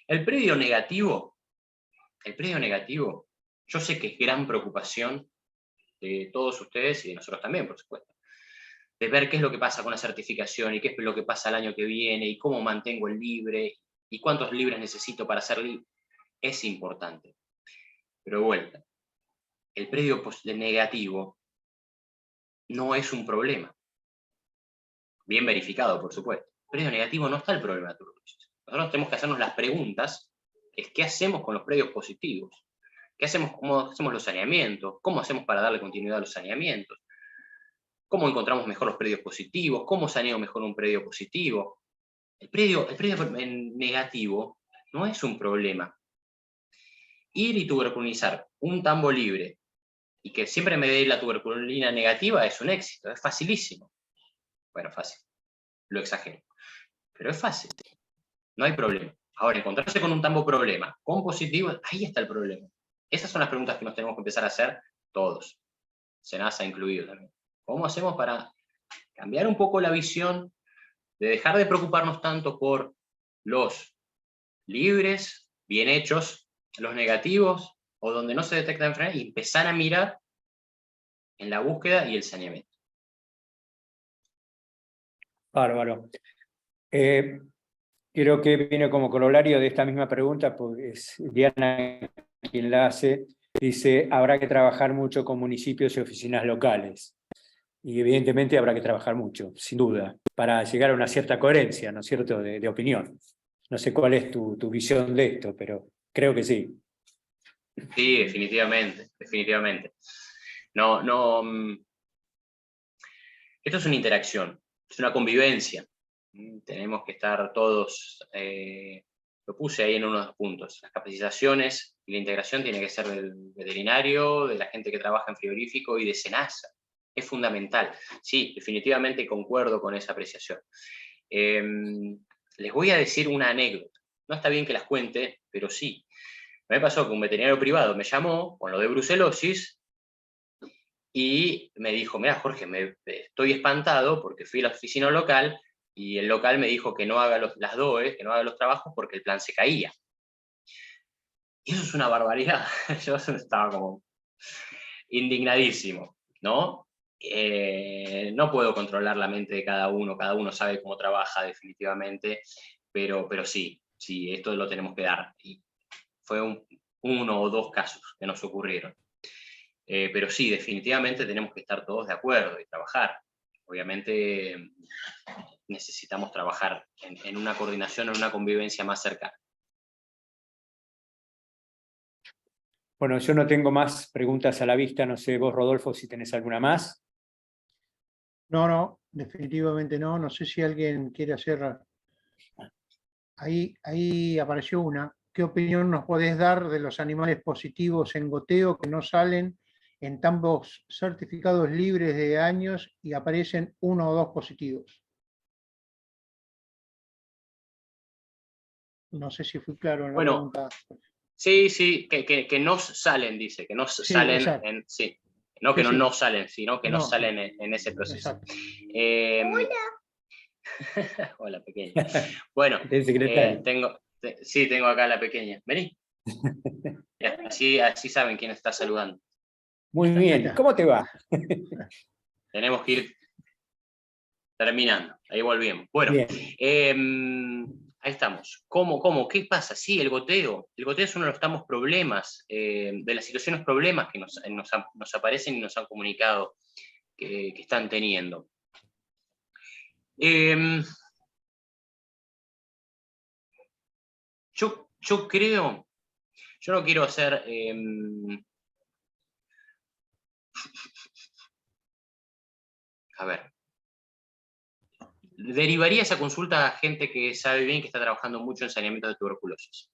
El predio negativo, yo sé que es gran preocupación de todos ustedes y de nosotros también, por supuesto, de ver qué es lo que pasa con la certificación y qué es lo que pasa el año que viene y cómo mantengo el libre y cuántos libres necesito para ser libre. Es importante. Pero de vuelta, el predio negativo no es un problema. Bien verificado, por supuesto. El predio negativo no está el problema de tuberculosis. Nosotros tenemos que hacernos las preguntas, es qué hacemos con los predios positivos, qué hacemos, cómo hacemos los saneamientos, cómo hacemos para darle continuidad a los saneamientos, cómo encontramos mejor los predios positivos, cómo saneo mejor un predio positivo. El predio negativo no es un problema. Ir y tuberculizar un tambo libre y que siempre me dé la tuberculina negativa es un éxito, es facilísimo. Bueno, fácil, lo exagero, pero es fácil, no hay problema. Ahora, encontrarse con un tambo problema, con positivo, ahí está el problema. Esas son las preguntas que nos tenemos que empezar a hacer todos, SENASA incluido también. ¿Cómo hacemos para cambiar un poco la visión de dejar de preocuparnos tanto por los libres, bien hechos, los negativos, o donde no se detecta enfermedad, y empezar a mirar en la búsqueda y el saneamiento? Bárbaro. Creo que viene como corolario de esta misma pregunta, porque es Diana quien la hace. dice, habrá que trabajar mucho con municipios y oficinas locales. Y evidentemente habrá que trabajar mucho, sin duda, para llegar a una cierta coherencia, ¿no es cierto?, de opinión. No sé cuál es tu visión de esto, pero creo que sí. Sí, definitivamente, definitivamente. No, no, esto es una interacción, es una convivencia. Tenemos que estar todos, lo puse ahí en uno de los puntos, las capacitaciones y la integración tiene que ser del veterinario, de la gente que trabaja en frigorífico y de SENASA. Es fundamental. Sí, definitivamente concuerdo con esa apreciación. Les voy a decir una anécdota. No está bien que las cuente, pero sí. Me pasó que un veterinario privado me llamó con lo de brucelosis y me dijo, mira Jorge, estoy espantado porque fui a la oficina local y el local me dijo que no haga las DOE, que no haga los trabajos porque el plan se caía. Y eso es una barbaridad. Yo estaba como indignadísimo, ¿no? No puedo controlar la mente de cada uno sabe cómo trabaja definitivamente, pero sí, esto lo tenemos que dar. Y fue uno o dos casos que nos ocurrieron. Pero sí, definitivamente tenemos que estar todos de acuerdo y trabajar. Obviamente necesitamos trabajar en una coordinación, en una convivencia más cercana. Bueno, yo no tengo más preguntas a la vista, no sé vos, Rodolfo, si tenés alguna más. No, definitivamente no. No sé si alguien quiere hacer. Ahí apareció una. ¿Qué opinión nos podés dar de los animales positivos en goteo que no salen en tambos certificados libres de años y aparecen 1 o 2 positivos? No sé si fui claro en la Bueno, pregunta. sí, que no salen, dice, que no Sí, salen exacto. sí. No que Sí, no salen, sino que no no, salen en ese proceso. exacto. Hola, pequeña. Bueno, El secretario. sí, tengo acá a la pequeña. Vení. Ya, así saben quién está saludando. Muy Ahí bien, está. ¿cómo te va? Tenemos que ir terminando. Ahí volvemos. Bueno, Bien. ahí estamos. ¿Cómo? ¿Qué pasa? Sí, el goteo. El goteo es uno de los problemas, de las situaciones problemas que nos aparecen y nos han comunicado que están teniendo. Yo creo, yo no quiero hacer... a ver, derivaría esa consulta a gente que sabe bien que está trabajando mucho en saneamiento de tuberculosis.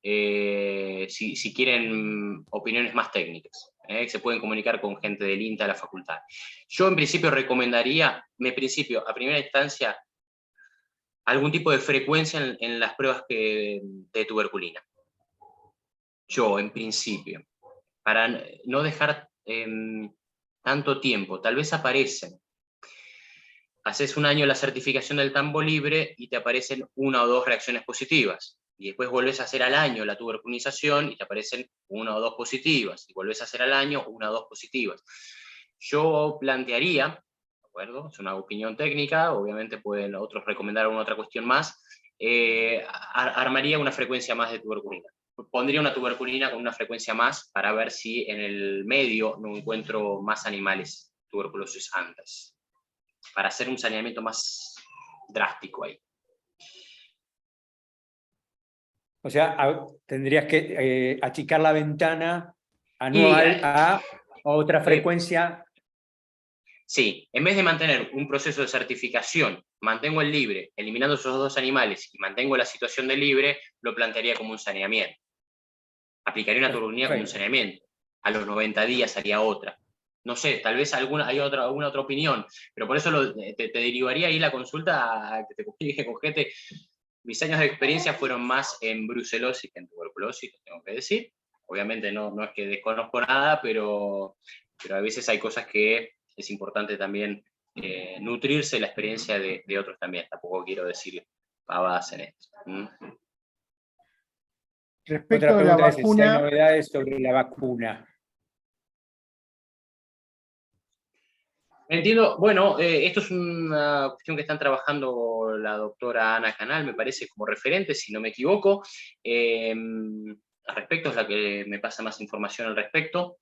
Si quieren opiniones más técnicas, se pueden comunicar con gente del INTA de la facultad. Yo en principio recomendaría, a primera instancia, algún tipo de frecuencia en las pruebas de tuberculina. Yo, en principio, para no dejar tanto tiempo, tal vez aparecen. Haces un año la certificación del tambo libre y te aparecen 1 o 2 reacciones positivas. Y después volvés a hacer al año la tuberculinización y te aparecen 1 o 2 positivas. Y volvés a hacer al año 1 o 2 positivas. Yo plantearía, ¿de acuerdo? Es una opinión técnica, obviamente pueden otros recomendar alguna otra cuestión más, armaría una frecuencia más de tuberculina. Pondría una tuberculina con una frecuencia más para ver si en el medio no encuentro más animales tuberculosis antes, para hacer un saneamiento más drástico ahí. O sea, tendrías que achicar la ventana anual a otra frecuencia. Sí, en vez de mantener un proceso de certificación, mantengo el libre, eliminando esos 2 animales y mantengo la situación del libre, lo plantearía como un saneamiento. Aplicaría una tuberculina como un saneamiento. A los 90 días haría otra. No sé, tal vez hay alguna otra opinión, pero por eso te derivaría ahí la consulta a que te comunique con gente. Mis años de experiencia fueron más en brucelosis que en tuberculosis, tengo que decir. Obviamente no es que desconozco nada, pero a veces hay cosas que es importante también nutrirse la experiencia de otros también. Tampoco quiero decir pavadas en esto. Respecto Otra de la pregunta es si hay vacuna, novedades sobre la vacuna. Entiendo, bueno, esto es una cuestión que están trabajando la doctora Ana Canal, me parece, como referente, si no me equivoco. al respecto, es la que me pasa más información al respecto.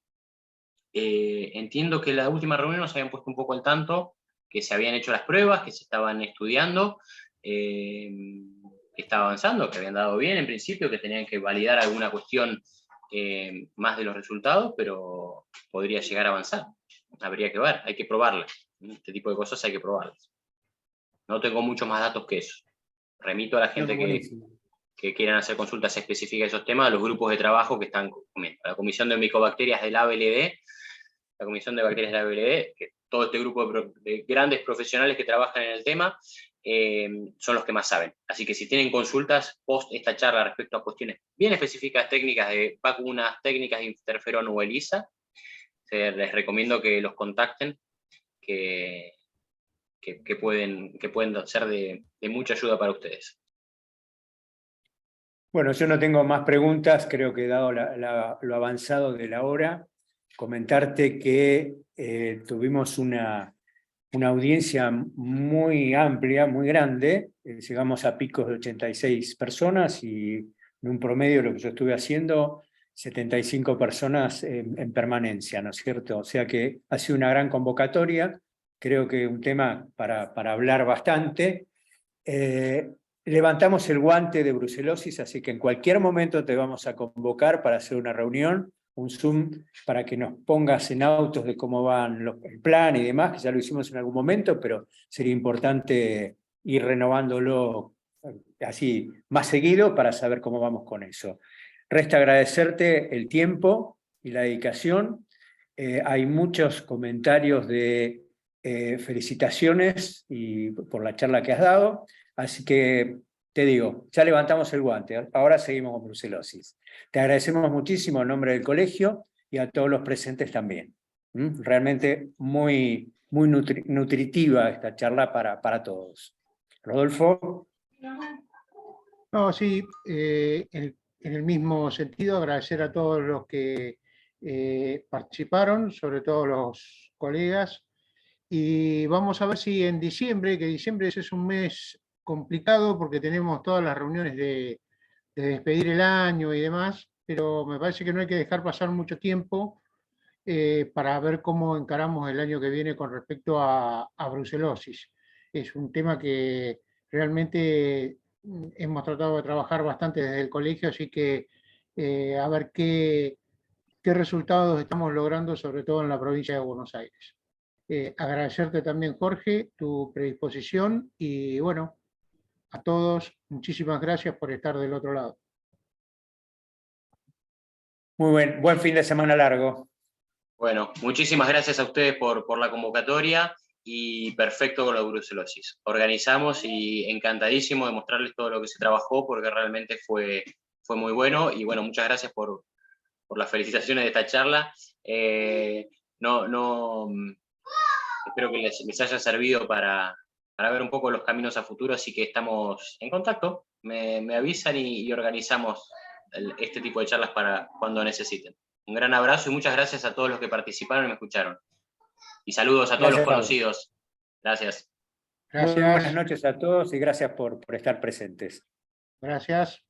Entiendo que en la última reunión nos habían puesto un poco al tanto, que se habían hecho las pruebas, que se estaban estudiando, que estaba avanzando, que habían dado bien en principio, que tenían que validar alguna cuestión más de los resultados, pero podría llegar a avanzar. Habría que ver, hay que probarlas. Este tipo de cosas hay que probarlas. No tengo muchos más datos que eso. Remito a la gente que quieran hacer consultas específicas de esos temas, a los grupos de trabajo que están comiendo. La Comisión de Micobacterias del ABLD, la Comisión de Bacterias del ABLD, que todo este grupo de grandes profesionales que trabajan en el tema, son los que más saben. Así que si tienen consultas post esta charla respecto a cuestiones bien específicas, técnicas de vacunas, técnicas de interferón o ELISA, les recomiendo que los contacten, que pueden ser de mucha ayuda para ustedes. Bueno, yo no tengo más preguntas, creo que dado lo avanzado de la hora, comentarte que tuvimos una audiencia muy amplia, muy grande, llegamos a picos de 86 personas y en un promedio lo que yo estuve haciendo, 75 personas en permanencia, ¿no es cierto? O sea que ha sido una gran convocatoria, creo que un tema para hablar bastante. Levantamos el guante de brucelosis, así que en cualquier momento te vamos a convocar para hacer una reunión, un Zoom, para que nos pongas en autos de cómo van el plan y demás, que ya lo hicimos en algún momento, pero sería importante ir renovándolo así más seguido para saber cómo vamos con eso. Resta agradecerte el tiempo y la dedicación. Hay muchos comentarios de felicitaciones y por la charla que has dado. Así que te digo, ya levantamos el guante, ahora seguimos con brucelosis. Te agradecemos muchísimo en nombre del colegio y a todos los presentes también. Realmente muy nutritiva esta charla para todos. Rodolfo. No, sí, en el mismo sentido, agradecer a todos los que participaron, sobre todo los colegas, y vamos a ver si en diciembre, que diciembre es un mes complicado porque tenemos todas las reuniones de despedir el año y demás, pero me parece que no hay que dejar pasar mucho tiempo para ver cómo encaramos el año que viene con respecto a brucelosis. Es un tema que realmente hemos tratado de trabajar bastante desde el colegio, así que a ver qué resultados estamos logrando, sobre todo en la provincia de Buenos Aires. Agradecerte también, Jorge, tu predisposición y bueno, a todos, muchísimas gracias por estar del otro lado. Muy buen fin de semana largo. Bueno, muchísimas gracias a ustedes por la convocatoria y perfecto con la brucelosis. Organizamos y encantadísimo de mostrarles todo lo que se trabajó porque realmente fue muy bueno y bueno, muchas gracias por las felicitaciones de esta charla. Espero que les haya servido para ver un poco los caminos a futuro, así que estamos en contacto. Me avisan y organizamos este tipo de charlas para cuando necesiten. Un gran abrazo y muchas gracias a todos los que participaron y me escucharon. Y saludos a todos los conocidos. Gracias. Gracias. Muy buenas noches a todos y gracias por estar presentes. Gracias.